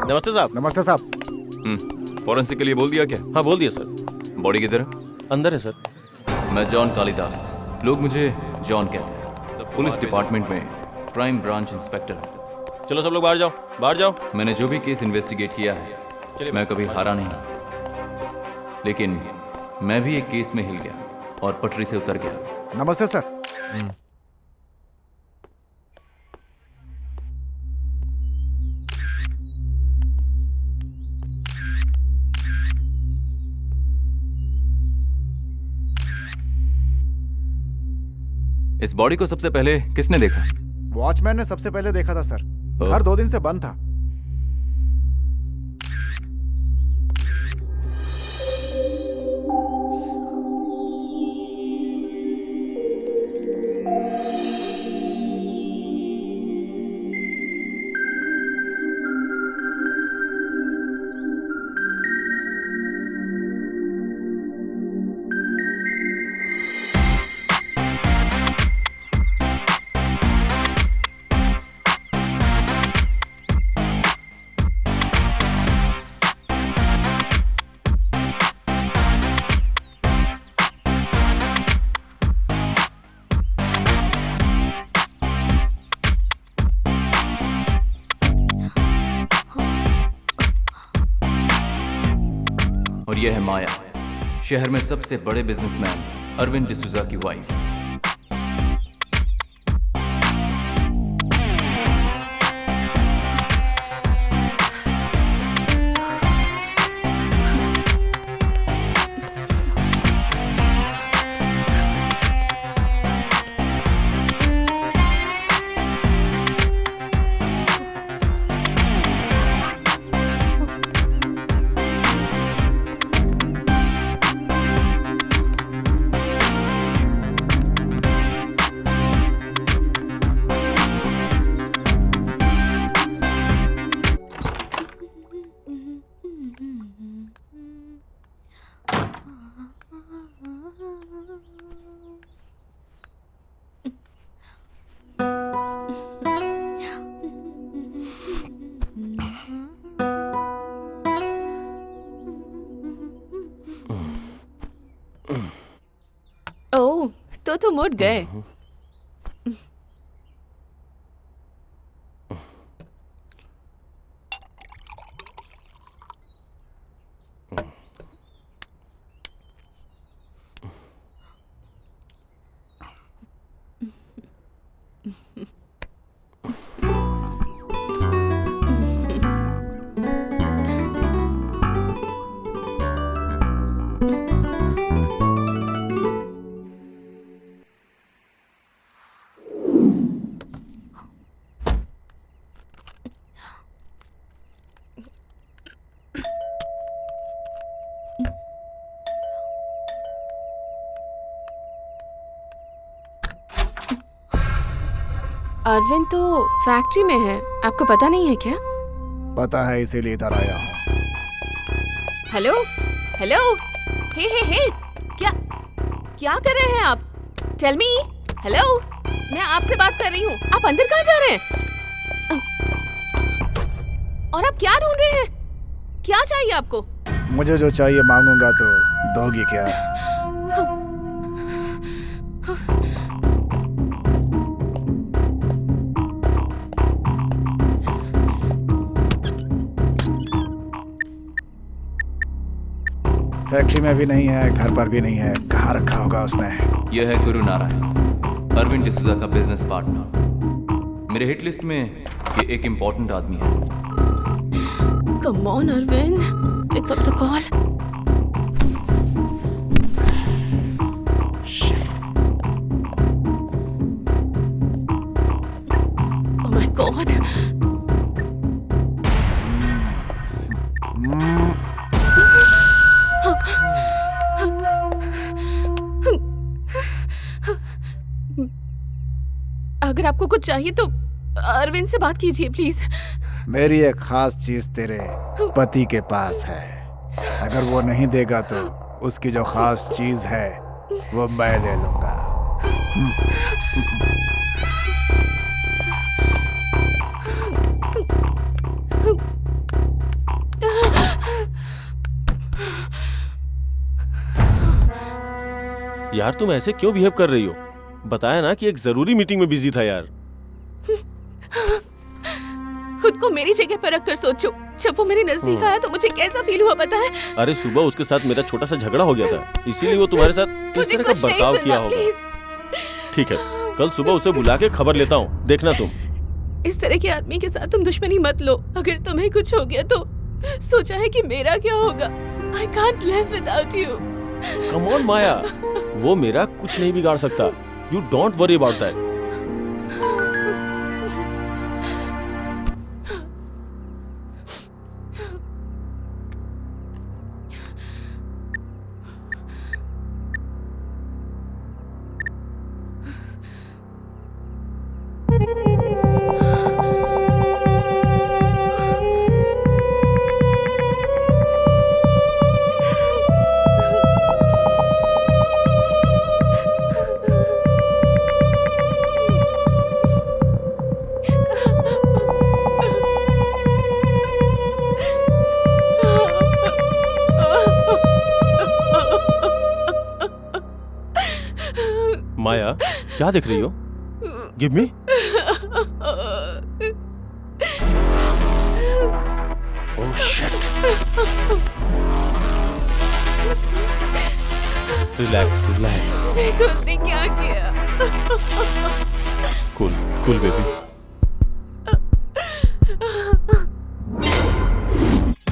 Speaker 3: नमस्ते साहब।
Speaker 2: नमस्ते साहब।
Speaker 1: फॉरेंसिक के लिए बोल दिया क्या?
Speaker 3: हाँ बोल दिया सर।
Speaker 1: बॉडी किधर है?
Speaker 3: अंदर है सर।
Speaker 1: मैं जॉन कालिदास, लोग मुझे जॉन कहते हैं। पुलिस डिपार्टमेंट में क्राइम ब्रांच इंस्पेक्टर।
Speaker 3: चलो सब लोग बाहर जाओ, बाहर जाओ।
Speaker 1: मैंने जो भी केस इन्वेस्टिगेट किया है, मैं कभी हारा नहीं। लेकिन मैं भी एक केस में हिल गया और पटरी से उतर गया।
Speaker 2: नमस्ते सर।
Speaker 1: इस बॉडी को सबसे पहले किसने देखा?
Speaker 2: वॉचमैन ने सबसे पहले देखा था सर।
Speaker 1: ओह।
Speaker 2: घर 2 दिन से बंद था।
Speaker 1: और यह है माया, शहर में सबसे बड़े बिजनेसमैन अरविंद डिसूजा की वाइफ।
Speaker 7: दो तो मोट गए। अरविंद तो फैक्ट्री में है, आपको पता नहीं है क्या?
Speaker 2: पता है, इसीलिए इधर आया हूँ।
Speaker 7: हेलो हेलो, हे क्या क्या कर रहे हैं आप? Tell me. हेलो, मैं आपसे बात कर रही हूँ, आप अंदर कहाँ जा रहे हैं? और आप क्या ढूंढ रहे हैं? क्या चाहिए आपको?
Speaker 2: मुझे जो चाहिए मांगूंगा तो दोगी क्या? फैक्ट्री में भी नहीं है, घर पर भी नहीं है, कहाँ रखा होगा उसने?
Speaker 1: यह है गुरु नारायण, अरविंद डिसूजा का बिजनेस पार्टनर। मेरे हिट लिस्ट में ये एक इम्पोर्टेंट आदमी है।
Speaker 7: Come on Arvind, pick up the call. Oh my God. अगर आपको कुछ चाहिए तो अरविंद से बात कीजिए प्लीज।
Speaker 2: मेरी एक खास चीज तेरे पति के पास है, अगर वो नहीं देगा तो उसकी जो खास चीज है वो मैं ले लूंगा।
Speaker 3: यार तुम ऐसे क्यों बिहेव कर रही हो? बताया ना कि एक जरूरी मीटिंग में बिजी था यार।
Speaker 7: खुद को मेरी जगह पर रखकर सोचो, जब वो मेरे नजदीक आया तो मुझे कैसा फील हुआ पता है?
Speaker 3: अरे सुबह उसके साथ मेरा छोटा सा झगड़ा हो गया था, इसीलिए वो तुम्हारे साथ इस तरह का बर्ताव किया होगा। ठीक है, कल सुबह उसे बुला के खबर लेता हूँ, देखना तुम।
Speaker 7: इस तरह के आदमी के साथ तुम दुश्मनी मत लो। अगर तुम्हें कुछ हो गया तो सोचा है कि मेरा क्या होगा? I can't live without you.
Speaker 3: Come on Maya, वो मेरा कुछ नहीं बिगाड़ सकता। You don't worry about that. माया, क्या देख रही हो? Give me. Oh shit. Relax relax.
Speaker 7: देखो उसने क्या किया।
Speaker 3: Cool cool baby.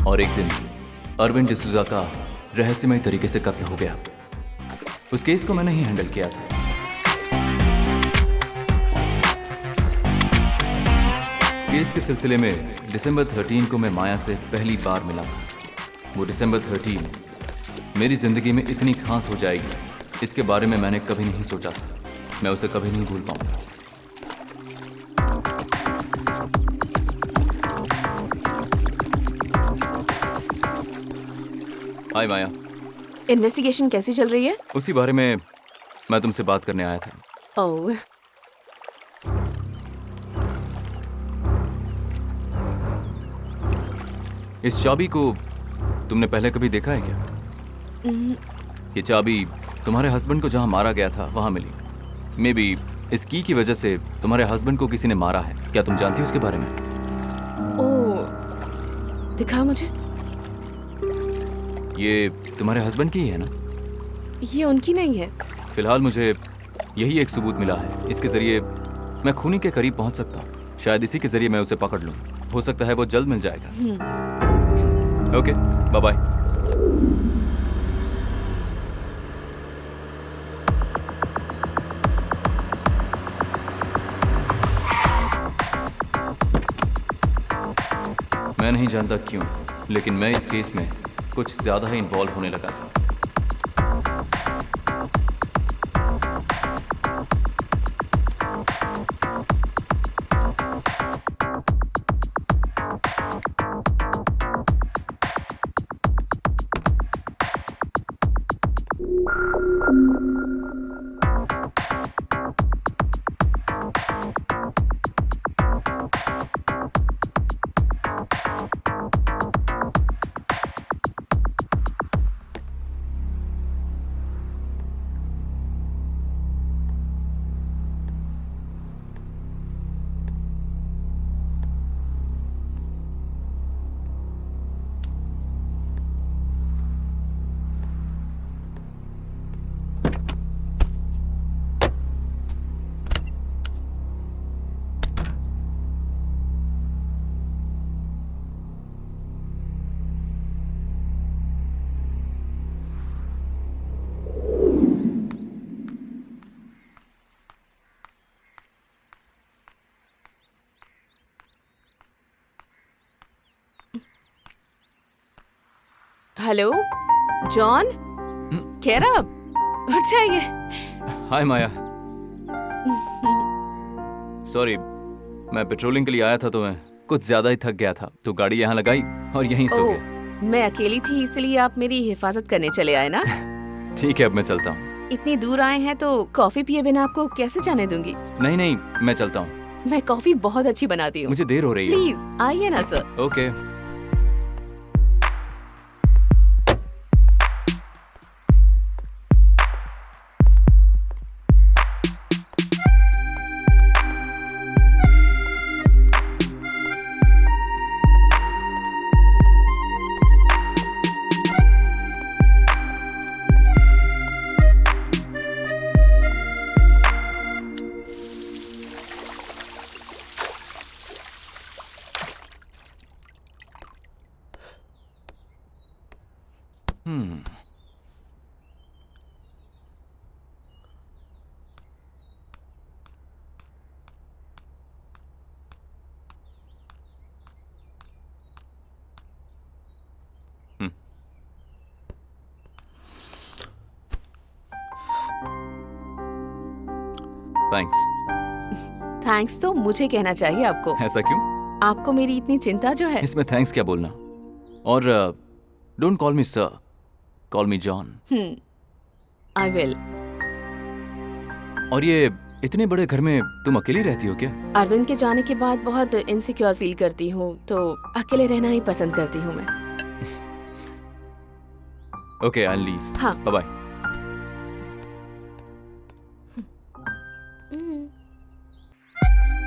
Speaker 1: और एक दिन अरविंद डिसूजा का रहस्यमय तरीके से कत्ल हो गया। उस केस को मैंने ही हैंडल किया था। केस के सिलसिले में दिसंबर 13 को मैं माया से पहली बार मिला था। वो दिसंबर 13 मेरी जिंदगी में इतनी खास हो जाएगी, इसके बारे में मैंने कभी नहीं सोचा था। मैं उसे कभी नहीं भूल पाऊंगा। हाय माया।
Speaker 7: इन्वेस्टिगेशन कैसी चल रही है?
Speaker 1: उसी बारे में मैं तुमसे बात करने आया था।
Speaker 7: ओह,
Speaker 1: इस चाबी को तुमने पहले कभी देखा है क्या? ये चाबी तुम्हारे हस्बैंड को जहां मारा गया था वहां मिली। मे बी इस की वजह से तुम्हारे हस्बैंड को किसी ने मारा है। क्या तुम जानती हो इसके बारे में?
Speaker 7: ओह, दिखाओ मुझे।
Speaker 1: ये तुम्हारे हस्बैंड की ही है ना?
Speaker 7: ये उनकी नहीं है।
Speaker 1: फिलहाल मुझे यही एक सबूत मिला है। इसके जरिए मैं खूनी के करीब पहुंच सकता हूँ। शायद इसी के जरिए मैं उसे पकड़ लूँ। हो सकता है वो जल्द मिल जाएगा। Okay, bye bye. मैं नहीं जानता क्यों, लेकिन मैं इस केस में कुछ ज्यादा ही इन्वॉल्व होने लगा था।
Speaker 7: हेलो जॉन, कैरब, उठ जाइए।
Speaker 1: हाय माया। सॉरी, मैं पेट्रोलिंग के लिए आया था तो मैं कुछ ज्यादा ही थक गया था, तो गाड़ी यहाँ लगाई और यहीं सो गया।
Speaker 7: मैं अकेली थी इसलिए आप मेरी हिफाजत करने चले आए ना?
Speaker 1: ठीक है, अब मैं चलता हूँ।
Speaker 7: इतनी दूर आए हैं तो कॉफी पिए बिना आपको कैसे जाने दूंगी?
Speaker 1: नहीं नहीं, मैं चलता हूँ।
Speaker 7: मैं कॉफी बहुत अच्छी बनाती हूँ।
Speaker 1: मुझे देर हो रही है।
Speaker 7: प्लीज आइए ना सर।
Speaker 1: ओके। थैंक्स।
Speaker 7: थैंक्स तो मुझे कहना चाहिए आपको।
Speaker 1: ऐसा क्यों?
Speaker 7: आपको मेरी इतनी चिंता जो है।
Speaker 1: इसमें थैंक्स क्या बोलना। और don't call me sir, call me John.
Speaker 7: I will.
Speaker 1: और ये इतने बड़े घर में तुम अकेली रहती हो क्या?
Speaker 7: अरविंद के जाने के बाद बहुत इनसिक्योर फील करती हूँ, तो अकेले रहना ही पसंद करती हूँ मैं।
Speaker 1: Okay, I leave.
Speaker 7: हाँ।
Speaker 1: Bye bye.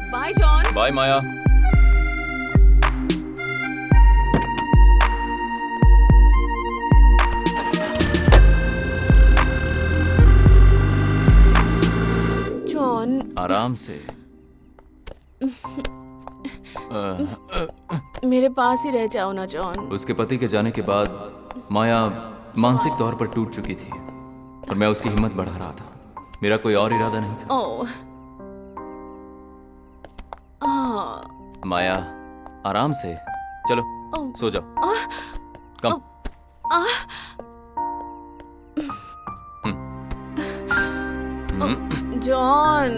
Speaker 7: Bye John.
Speaker 1: Bye Maya.
Speaker 7: John,
Speaker 1: आराम से।
Speaker 7: मेरे पास ही रह जाओ ना जॉन।
Speaker 1: उसके पति के जाने के बाद माया मानसिक तौर पर टूट चुकी थी और मैं उसकी हिम्मत बढ़ा रहा था। मेरा कोई और इरादा नहीं था।
Speaker 7: ओह।
Speaker 1: माया, आराम से। चलो सो जाओ। कम।
Speaker 7: जॉन।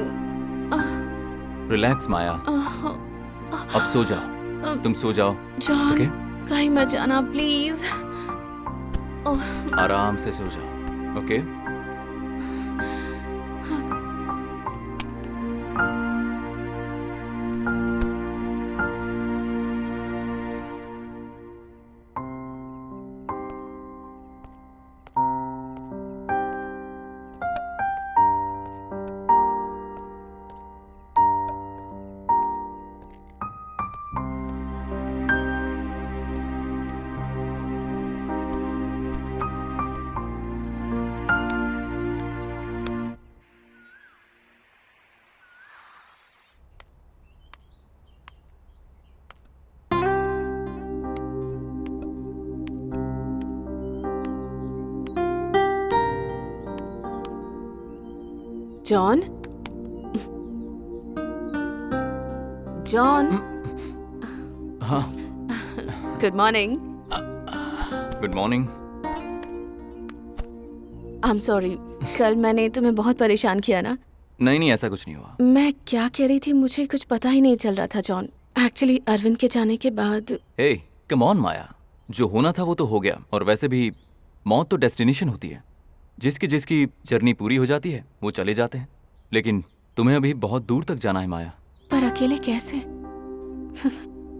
Speaker 1: रिलैक्स माया, अब सो जाओ। तुम सो जाओ।
Speaker 7: John,
Speaker 1: okay?
Speaker 7: कहीं मत जाना प्लीज।
Speaker 1: आराम से सो जाओ। ओके?
Speaker 7: जॉन, जॉन,
Speaker 1: हाँ
Speaker 7: good morning.
Speaker 1: Good morning.
Speaker 7: I am sorry, कल मैंने तुम्हें बहुत परेशान किया ना।
Speaker 1: नहीं नहीं, ऐसा कुछ नहीं हुआ।
Speaker 7: मैं क्या कह रही थी मुझे कुछ पता ही नहीं चल रहा था जॉन। एक्चुअली अरविंद के जाने के बाद
Speaker 1: हे कम ऑन माया, जो होना था वो तो हो गया। और वैसे भी मौत तो डेस्टिनेशन होती है। जिसकी जर्नी पूरी हो जाती है वो चले जाते हैं, लेकिन तुम्हें अभी बहुत दूर तक जाना है माया।
Speaker 7: पर अकेले कैसे?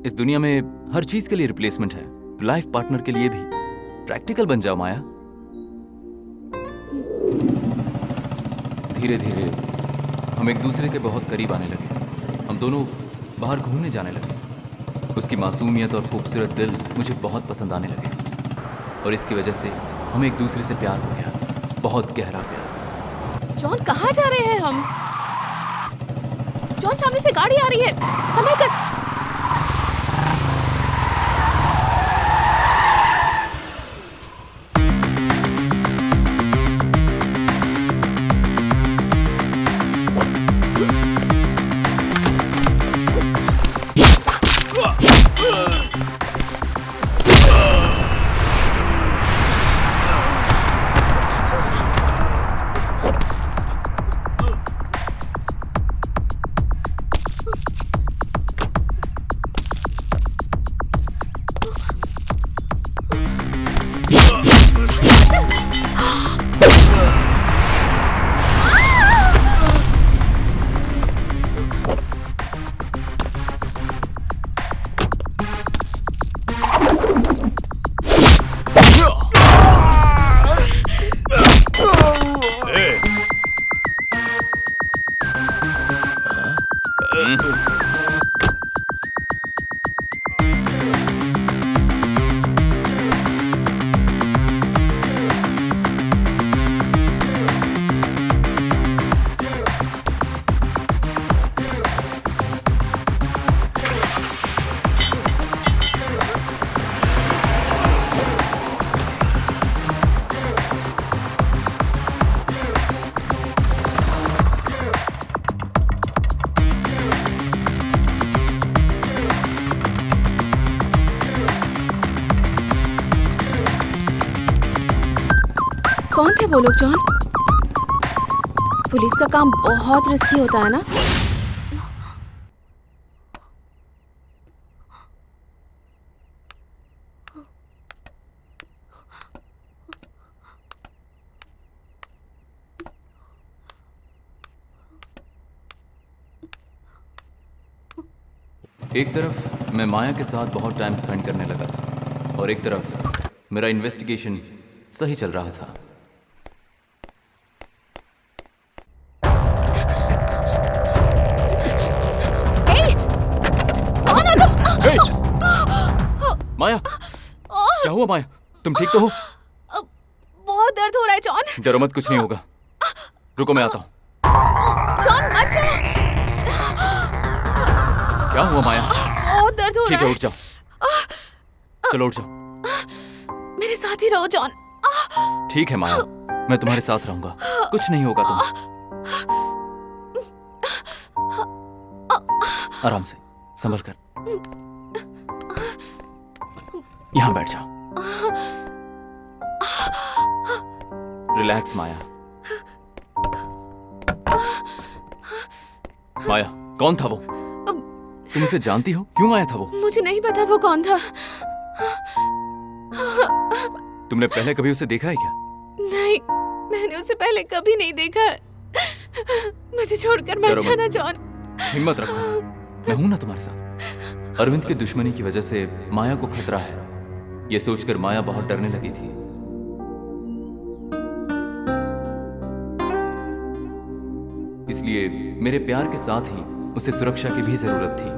Speaker 1: इस दुनिया में हर चीज के लिए रिप्लेसमेंट है, लाइफ पार्टनर के लिए भी। प्रैक्टिकल बन जाओ माया। धीरे धीरे हम एक दूसरे के बहुत करीब आने लगे। हम दोनों बाहर घूमने जाने लगे। उसकी मासूमियत और खूबसूरत दिल मुझे बहुत पसंद आने लगे, और इसकी वजह से हमें एक दूसरे से प्यार हो गया, बहुत गहरा प्यार।
Speaker 7: जॉन कहाँ जा रहे हैं हम? जॉन सामने से गाड़ी आ रही है, संभल कर। कौन थे वो लोग जॉन? पुलिस का काम बहुत रिस्की होता है ना।
Speaker 1: एक तरफ मैं माया के साथ बहुत टाइम स्पेंड करने लगा था, और एक तरफ मेरा इन्वेस्टिगेशन सही चल रहा था। माया, क्या हुआ माया? तुम ठीक तो हो?
Speaker 7: बहुत दर्द हो रहा है जॉन।
Speaker 1: डरो मत, कुछ नहीं होगा। रुको मैं आता हूँ।
Speaker 7: जॉन मत जा।
Speaker 1: क्या हुआ माया?
Speaker 7: बहुत दर्द हो
Speaker 1: ठीक
Speaker 7: रहा
Speaker 1: है,
Speaker 7: है।
Speaker 1: उठ जाओ। चलो उठ जाओ।
Speaker 7: मेरे साथ ही रहो जॉन।
Speaker 1: ठीक है माया, मैं तुम्हारे साथ रहूंगा, कुछ नहीं होगा तुम्हें। आराम से, संभल कर। यहां बैठ जाओ। रिलैक्स माया। माया, कौन था वो? तुम उसे जानती हो? क्यों आया था वो?
Speaker 7: मुझे नहीं पता वो कौन था।
Speaker 1: तुमने पहले कभी उसे देखा है क्या?
Speaker 7: नहीं, मैंने उसे पहले कभी नहीं देखा। मुझे छोड़कर मत
Speaker 1: डरो मत।
Speaker 7: जाना जॉन।
Speaker 1: हिम्मत रखो, मैं हूं ना तुम्हारे साथ। अरविंद की दुश्मनी की वजह से माया को खतरा है, यह सोचकर माया बहुत डरने लगी थी। इसलिए मेरे प्यार के साथ ही उसे सुरक्षा की भी जरूरत थी।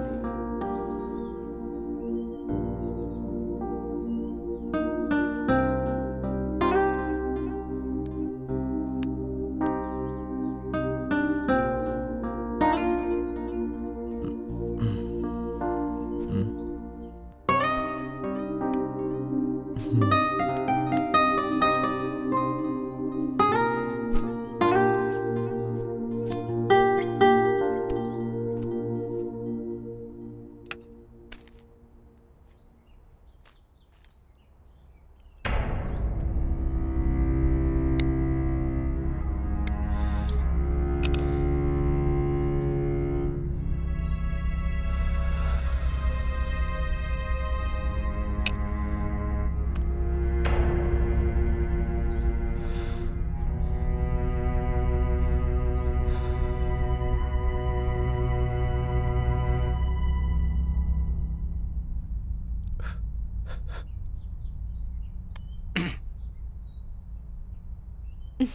Speaker 7: Come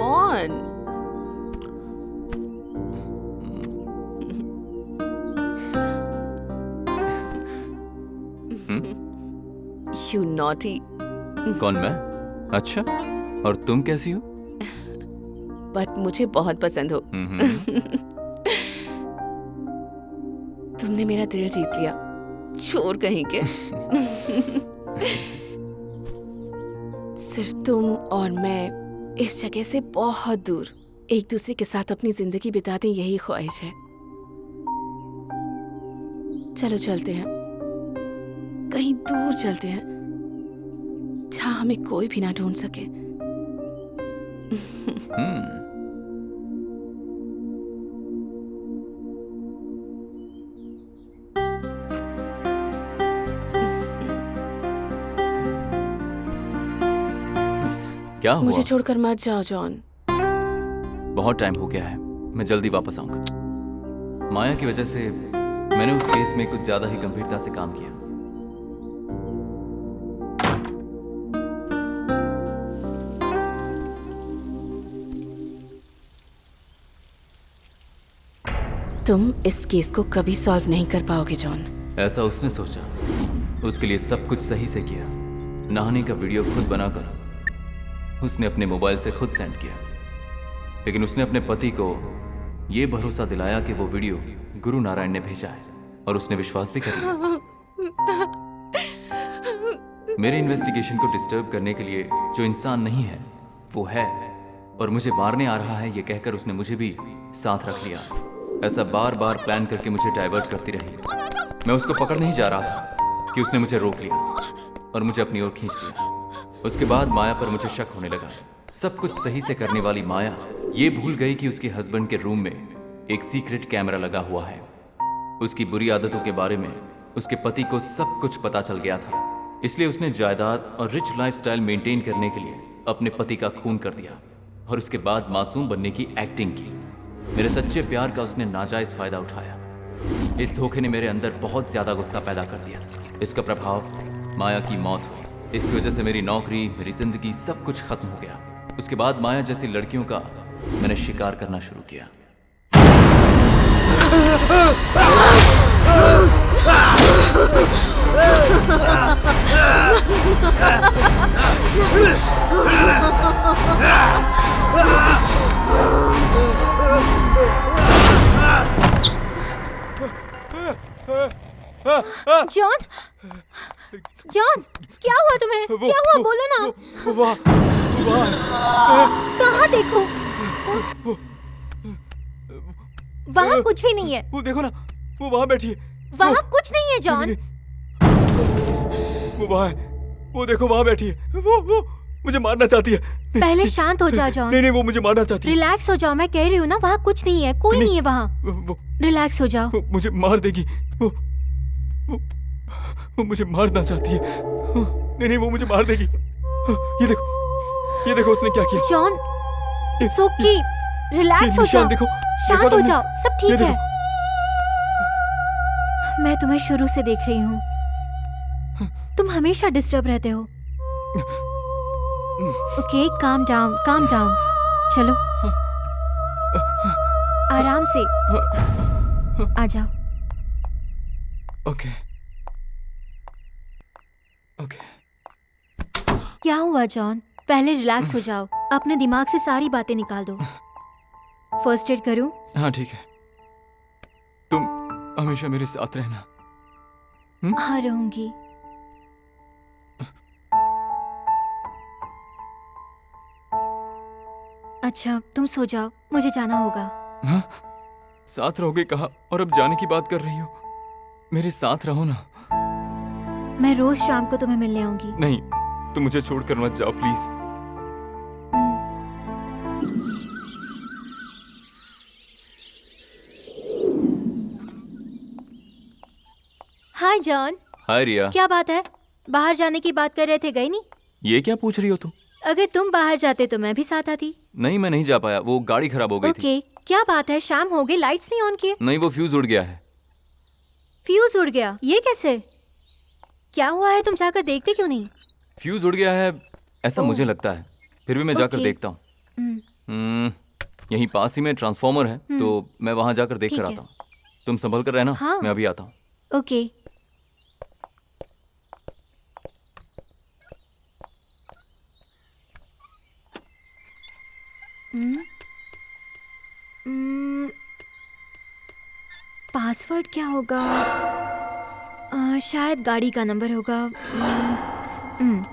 Speaker 7: on. You naughty.
Speaker 1: कौन मैं? अच्छा, और तुम कैसी हो?
Speaker 7: बट मुझे बहुत पसंद हो। तुमने मेरा दिल जीत लिया, चोर कहीं के। सिर्फ तुम और मैं इस जगह से बहुत दूर एक दूसरे के साथ अपनी जिंदगी बिता दें, यही ख्वाहिश है। चलो चलते हैं, कहीं दूर चलते हैं जहां हमें कोई भी ना ढूंढ सके।
Speaker 1: क्या हुआ?
Speaker 7: मुझे छोड़कर मत जाओ जॉन।
Speaker 1: बहुत टाइम हो गया है, मैं जल्दी वापस आऊंगा। माया की वजह से मैंने उस केस में कुछ ज्यादा ही गंभीरता से काम किया।
Speaker 7: तुम इस केस को कभी सॉल्व नहीं कर पाओगे जॉन।
Speaker 1: ऐसा उसने सोचा, उसके लिए सब कुछ सही से किया। नहाने का वीडियो खुद बनाकर उसने अपने मोबाइल से खुद सेंड किया, लेकिन उसने अपने पति को यह भरोसा दिलाया कि वो वीडियो गुरु नारायण ने भेजा है, और उसने विश्वास भी कर लिया। मेरे इन्वेस्टिगेशन को डिस्टर्ब करने के लिए जो इंसान नहीं है वो है, और मुझे मारने आ रहा है ये कहकर उसने मुझे भी साथ रख लिया। ऐसा बार बार प्लान करके मुझे डाइवर्ट करती रही। मैं उसको पकड़ नहीं जा रहा था कि उसने मुझे रोक लिया और मुझे अपनी ओर खींच लिया। उसके बाद माया पर मुझे शक होने लगा। सब कुछ सही से करने वाली माया ये भूल गई कि उसके हस्बैंड के रूम में एक सीक्रेट कैमरा लगा हुआ है। उसकी बुरी आदतों के बारे में उसके पति को सब कुछ पता चल गया था, इसलिए उसने जायदाद और रिच लाइफस्टाइल मेंटेन करने के लिए अपने पति का खून कर दिया और उसके बाद मासूम बनने की एक्टिंग की। मेरे सच्चे प्यार का उसने नाजायज फायदा उठाया। इस धोखे ने मेरे अंदर बहुत ज्यादा गुस्सा पैदा कर दिया। इसका प्रभाव माया की मौत हुई। इसकी वजह से मेरी नौकरी, मेरी जिंदगी, सब कुछ खत्म हो गया। उसके बाद माया जैसी लड़कियों का मैंने शिकार करना शुरू किया।
Speaker 5: जॉन, जॉन, क्या हुआ तुम्हें? क्या हुआ, बोलो ना। कहाँ देखो? वहाँ कुछ भी नहीं है।
Speaker 1: वो देखो ना, वो वहाँ बैठी है।
Speaker 5: वहाँ कुछ नहीं है जॉन।
Speaker 1: वो वहाँ है, वो देखो वहाँ बैठी है। वो मुझे मारना चाहती है।
Speaker 5: पहले शांत हो जा जॉन।
Speaker 1: नहीं, वो मुझे मारना चाहती है।
Speaker 5: रिलैक्स हो जाओ, मैं कह रही हूँ ना, वहाँ कुछ नहीं है, कोई नहीं है वहाँ। रिलैक्स हो जाओ।
Speaker 1: वो मुझे मार देगी। वो मुझे मारना चाहती है। नहीं, वो मुझे मार देगी। ये देखो उसने क्या किया।
Speaker 5: जॉन, इट्स ओके, रिलैक्स हो जाओ, शांत हो जाओ, सब ठीक है। मैं तुम्हें शुरू से देख रही हूँ, तुम हमेशा डिस्टर्ब रहते हो। Okay, calm down, calm down. चलो आराम से आ जाओ।
Speaker 1: ओके।
Speaker 5: क्या हुआ जॉन? पहले रिलैक्स हो जाओ, अपने दिमाग से सारी बातें निकाल दो। फर्स्ट एड करूं?
Speaker 1: हाँ ठीक है, तुम हमेशा मेरे साथ रहना।
Speaker 5: हाँ रहूंगी। अच्छा तुम सो जाओ, मुझे जाना होगा।
Speaker 1: हाँ? साथ रहोगे कहा और अब जाने की बात कर रही हो? मेरे साथ रहो ना।
Speaker 5: मैं रोज शाम को तुम्हें मिलने आऊंगी।
Speaker 1: नहीं, तुम मुझे छोड़कर मत जाओ प्लीज।
Speaker 5: Hi John.
Speaker 1: हाय रिया।
Speaker 5: क्या बात है, बाहर जाने की बात कर रहे थे, गए नहीं?
Speaker 1: ये क्या पूछ रही हो तुम?
Speaker 5: अगर तुम बाहर जाते तो मैं भी साथ आती।
Speaker 1: नहीं, मैं नहीं जा पाया, वो गाड़ी खराब हो गई थी।
Speaker 5: ओके, क्या बात है, शाम हो गई, लाइट्स नहीं ऑन किए?
Speaker 1: नहीं, वो फ्यूज उड़ गया है।
Speaker 5: फ्यूज उड़ गया? ये कैसे? क्या हुआ है, तुम जाकर देखते क्यों नहीं?
Speaker 1: फ्यूज उड़ गया है ऐसा मुझे लगता है, फिर भी मैं जाकर
Speaker 5: ओके।
Speaker 1: देखता हूँ।
Speaker 5: हम्म,
Speaker 1: यहीं पास ही में ट्रांसफार्मर है, तो मैं वहां जाकर देख कर
Speaker 5: ठीक है।
Speaker 1: आता हूँ। तुम संभल कर रहना,
Speaker 5: हाँ।
Speaker 1: मैं अभी आता हूँ।
Speaker 5: ओके। हम्म, हम्म, पासवर्ड क्या होगा? शायद गाड़ी का नंबर होगा। हम्म,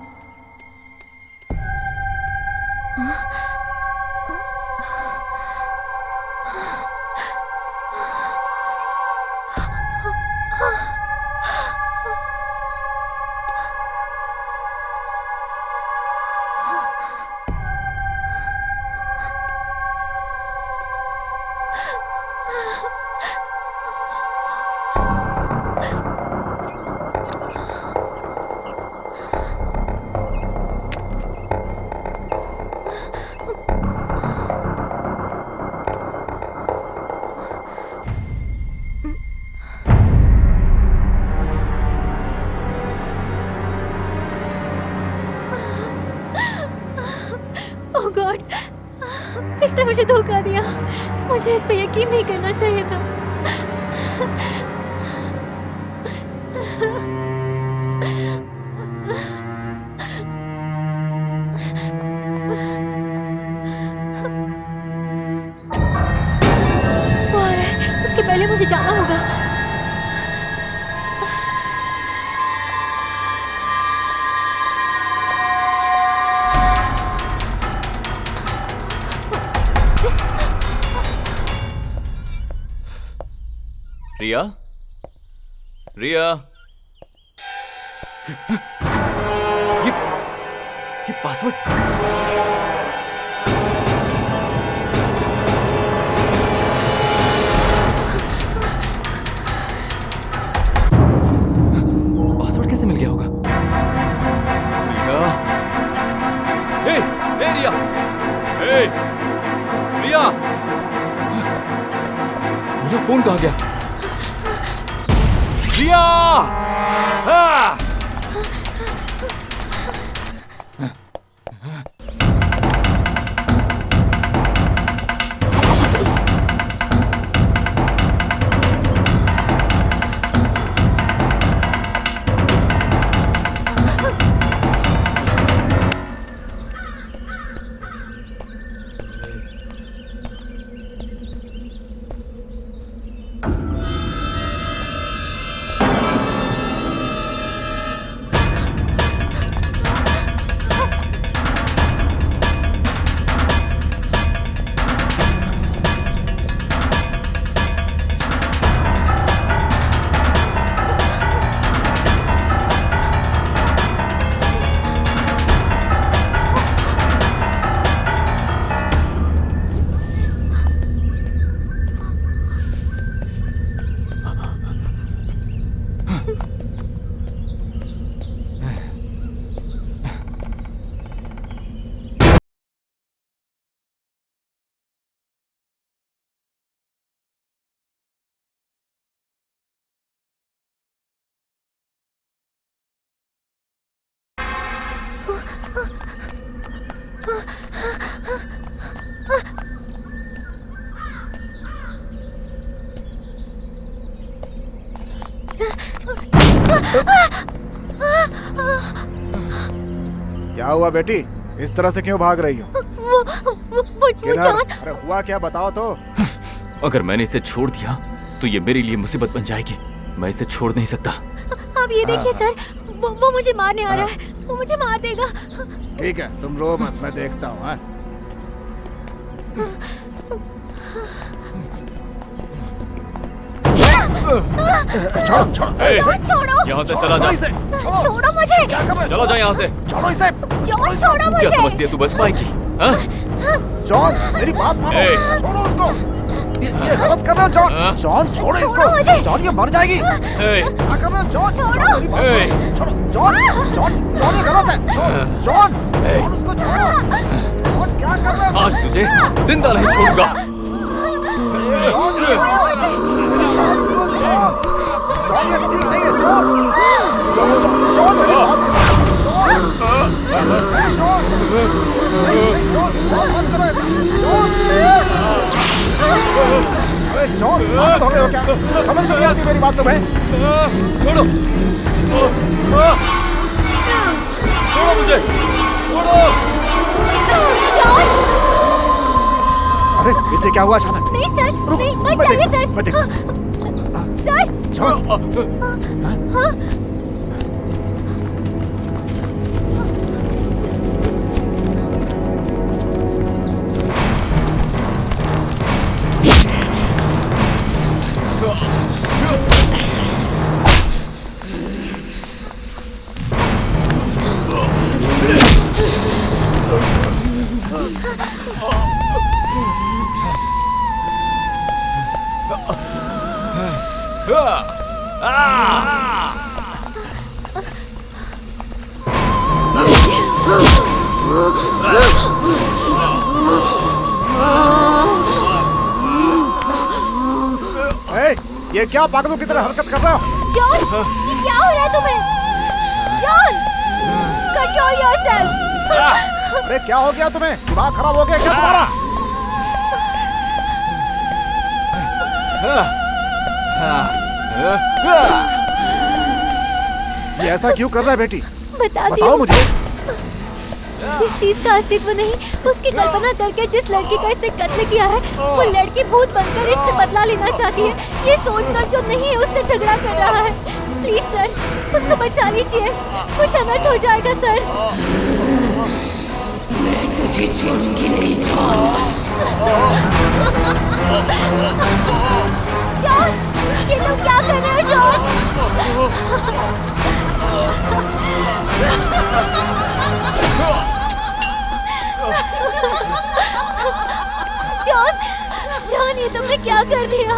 Speaker 5: ओह गॉड, इसने मुझे धोखा दिया। मुझे इस पे यकीन नहीं करना चाहिए था। वो आ रहा है, उसके पहले मुझे जाना होगा।
Speaker 1: रिया, रिया, ये पासवर्ड। पासवर्ड कैसे मिल गया होगा? रिया, हे रिया, हे रिया, मेरा फोन कहाँ गया? रिया! हाँ!
Speaker 2: क्या हुआ बेटी, इस तरह से क्यों भाग रही हो?
Speaker 5: वो
Speaker 2: किधर?
Speaker 5: जॉन,
Speaker 2: अरे हुआ क्या, बताओ तो।
Speaker 1: अगर मैंने इसे छोड़ दिया तो ये मेरे लिए मुसीबत बन जाएगी। मैं इसे छोड़ नहीं सकता।
Speaker 5: आप ये देखिए सर, वो मुझे मारने आ रहा है। वो मुझे मार देगा।
Speaker 2: ठीक है, तुम रो मत, मैं देखता हूँ। हाँ? छोड़ो छोड़ो
Speaker 5: छोड़ो,
Speaker 1: यहाँ से चला जा।
Speaker 2: इसे, छोड़ो।
Speaker 5: छोड़ो मुझे।
Speaker 2: क्या कर रहे हो?
Speaker 1: चला जा यहाँ से।
Speaker 2: छोड़ो इसे।
Speaker 5: जॉन छोड़ो
Speaker 1: क्या
Speaker 5: मुझे।
Speaker 1: समझती है तू बच पाएगी? हाँ?
Speaker 2: जॉन, मेरी बात मानो।
Speaker 1: ए!
Speaker 2: छोड़ो उसको। ये गलत कर रहे हो जॉन।
Speaker 1: हाँ?
Speaker 2: जॉन छोड़ो
Speaker 5: छोड़ो मुझे।
Speaker 2: इसको। जॉन ये मर जाएगी।
Speaker 1: ए,
Speaker 2: क्या कर रहे हो जॉन?
Speaker 5: छोड़ो।
Speaker 2: मेरी बात
Speaker 1: ए!
Speaker 2: सुनो। छोड़ो जॉन, जॉन, जॉन ये गलत है। जॉन, जॉन, जॉन उसको छोड़ो। जॉन क्या कर रहे हो?
Speaker 1: आज तुझे जिंदा नहीं छोड़ूंगा।
Speaker 2: जॉन, छोड़ो। मेरी बात सुनो जॉन। जॉन ये ठीक नहीं है। जॉन मेरी बात जॉन मत करो ऐसा। अरे जॉन पागल हो गए हो क्या? समझ नहीं आती मेरी बात तुम्हें?
Speaker 3: छोड़ो छोड़ो मुझे, छोड़ो।
Speaker 2: अरे इसे क्या हुआ अचानक?
Speaker 5: नहीं सर,
Speaker 2: रुक,
Speaker 5: नहीं,
Speaker 2: मैं
Speaker 5: मत जाइए
Speaker 2: देखता
Speaker 5: सर।
Speaker 2: हूँ, मैं देखता हूँ।
Speaker 5: सर,
Speaker 2: जॉन ए, ये क्या पागलों की तरह हरकत कर रहा हो?
Speaker 5: जॉन, ये क्या हो रहा है तुम्हें? John, control yourself.
Speaker 2: अरे क्या हो गया तुम्हें? दिमाग खराब हो गया क्या तुम्हारा? ये ऐसा क्यों कर रहा है बेटी?
Speaker 5: बताती
Speaker 2: बताओ
Speaker 5: हूँ।
Speaker 2: मुझे।
Speaker 5: जिस चीज का अस्तित्व नहीं, उसकी कल्पना करके जिस लड़की का इसने कत्ल किया है, वो लड़की भूत बनकर इससे बदला लेना चाहती है। ये सोचकर जो नहीं है उससे झगड़ा कर रहा है। प्लीज सर, उसको बचा लीजिए, कुछ अनर्थ हो जाएगा सर।
Speaker 8: मैं तुझे छोड़ूंगी नहीं जॉन।
Speaker 5: जॉन, ये तुम क्या कर रहे हो जॉन? जॉन, जॉन, ये तुमने क्या कर दिया?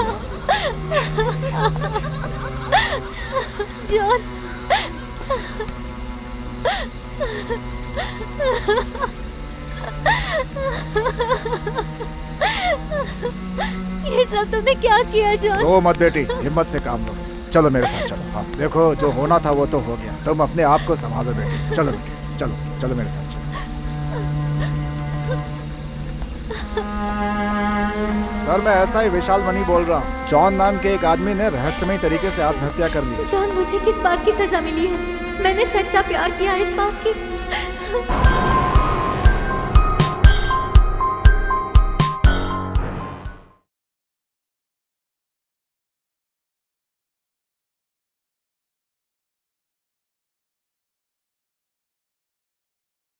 Speaker 5: जॉन, ये सब तुमने क्या किया जॉन?
Speaker 2: रो मत बेटी, हिम्मत से काम लो। चलो मेरे साथ चलो। हाँ देखो, जो होना था वो तो हो गया। तुम अपने आप को संभालो बेटी। चलो बेटी, चलो चलो मेरे साथ चलो। सर मैं ऐसा ही विशाल मनी बोल रहा हूँ। जॉन नाम के एक आदमी ने रहस्यमय तरीके से आत्महत्या कर ली।
Speaker 5: जॉन, मुझे किस बात की सजा मिली है? मैंने सच्चा प्यार किया इस बात की।